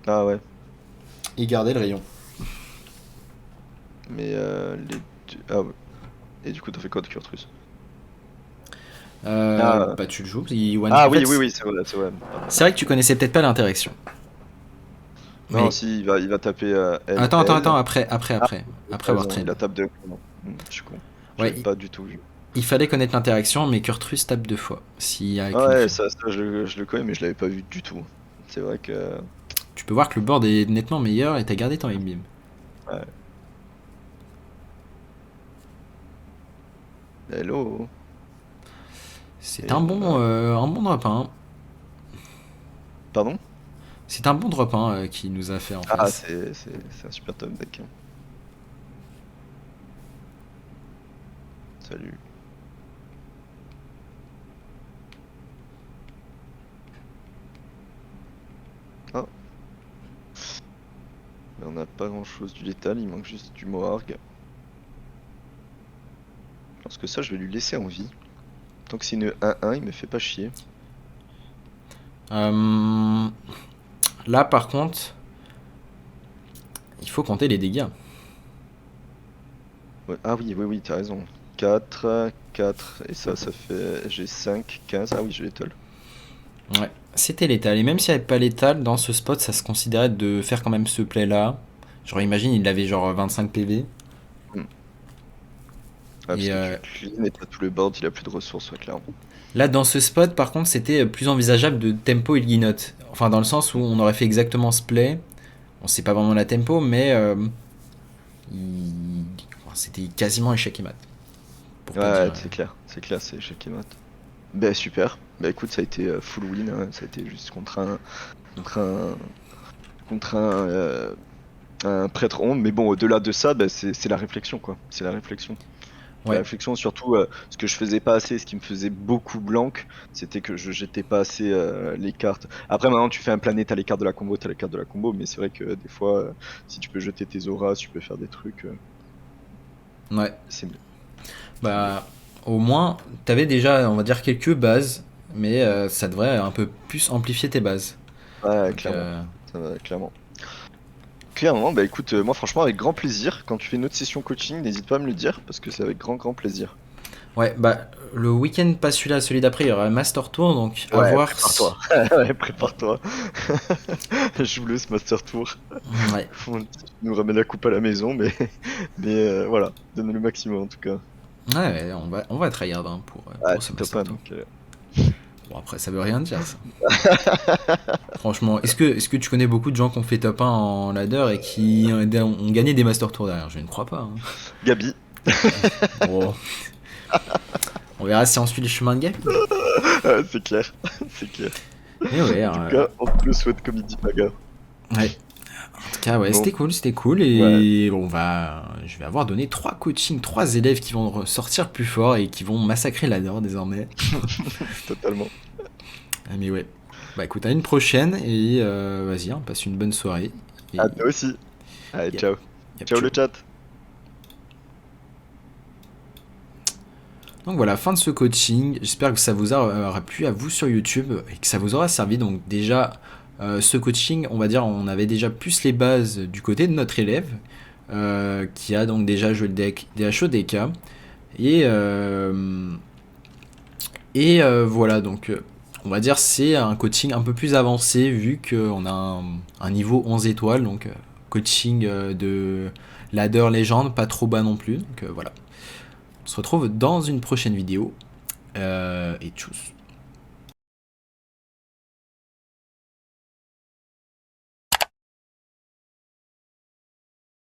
Ah ouais, et gardé le rayon. mais Ah ouais. Et du coup, t'as fait quoi de Curtrus? Ah, Bah tu le joues, il one... ah En oui, fait, c'est vrai. Pardon. c'est vrai que tu connaissais peut-être pas l'interaction. Non, Mais si, il va taper attends, LL. Ah, après t'as avoir raison, il trade. a tape de. Non, je suis con. Ouais, J'avais pas du tout vu. il fallait connaître l'interaction, mais Kurtrus tape 2 fois, s'il y a Ah qu'une ouais, créa. ça je le connais, mais je l'avais pas vu du tout. C'est vrai que. Tu peux voir que le board est nettement meilleur et t'as gardé ton Beam. Ouais. Hello. C'est Et on a. un bon drop 1. Pardon? C'est un bon drop 1 qu'il nous a fait en Ah, face. c'est un super top deck. Salut. Ah, mais on n'a pas grand chose du létal, il manque juste du Moarg. Je pense que ça, je vais lui laisser en vie. Tant que c'est une 1-1, il me fait pas chier. Euh, Là, par contre, il faut compter les dégâts. Ouais, ah oui, t'as raison. 4, 4, et ça fait. J'ai 5, 15. Ah oui, j'ai l'étole. Ouais, c'était létal. Et même s'il n'y avait pas létal, dans ce spot, ça se considérait de faire quand même ce play là. Genre, imagine, il avait genre 25 PV. Hmm. Ah, parce Et que tu clean et t'as tout le board, il a plus de ressources, ouais, clairement. là, dans ce spot, par contre, c'était plus envisageable de tempo et guinote. Enfin, dans le sens où on aurait fait exactement ce play. On sait pas vraiment la tempo, mais il- enfin, c'était quasiment échec et mat. Pour pas dire. Ouais, c'est clair, c'est échec et mat. Bah super. Bah écoute, ça a été full win, hein. Ça a été juste contre un, contre un prêtre ombre. Mais bon, au-delà de ça, bah, c'est la réflexion, quoi. C'est la réflexion. La Ouais, réflexion, surtout, ce que je faisais pas assez, ce qui me faisait beaucoup blanc, c'était que je jetais pas assez les cartes. Après, maintenant, tu fais un planet, t'as les cartes de la combo, t'as les cartes de la combo, mais c'est vrai que des fois, si tu peux jeter tes auras, si tu peux faire des trucs, ouais. c'est mieux. C'est mieux. Bah, au moins, t'avais déjà, on va dire, quelques bases, mais ça devrait un peu plus amplifier tes bases. Ouais, Donc, clairement. Ça va, clairement. Clairement, bah écoute, moi franchement avec grand plaisir, quand tu fais une autre session coaching, n'hésite pas à me le dire, parce que c'est avec grand plaisir. ouais, bah, le week-end, pas celui-là, celui d'après, il y aura un Master Tour, donc à Ouais, voir si. prépare-toi. Ouais, prépare-toi. Joue-le ce Master Tour. Ouais, On nous ramène la coupe à la maison, mais voilà, donne le maximum en tout cas. ouais, on va tryhard hein, Ah, pour ce t'es top Master 1 Tour. donc. Bon, après, ça veut rien dire, ça. Franchement, est-ce que tu connais beaucoup de gens qui ont fait top 1 en ladder et qui ont gagné des Master Tours derrière? Je ne crois pas. Hein. Gabi. Bon, on verra si on suit le chemin de Gabi. C'est clair, c'est clair. Mais ouais, En tout cas, on te le souhaite comme il dit Paga. ouais. En tout cas, ouais, Bon, c'était cool. ouais, Et je vais avoir donné 3 coachings, 3 élèves qui vont ressortir plus fort et qui vont massacrer ladder désormais. totalement. Ah, mais ouais. Bah écoute, à une prochaine et vas-y, hein, passe une bonne soirée. Et À toi aussi. Allez, yep, ciao. yep, Ciao ciao. le chat. Donc voilà, fin de ce coaching. J'espère que ça vous aura plu à vous sur YouTube et que ça vous aura servi. Donc déjà, ce coaching, on va dire, on avait déjà plus les bases du côté de notre élève. qui a donc déjà joué le deck DHODK. Voilà, donc on va dire c'est un coaching un peu plus avancé vu qu'on a un niveau 11 étoiles, donc coaching de ladder légende, pas trop bas non plus. Donc voilà. On se retrouve dans une prochaine vidéo. Et tchuss.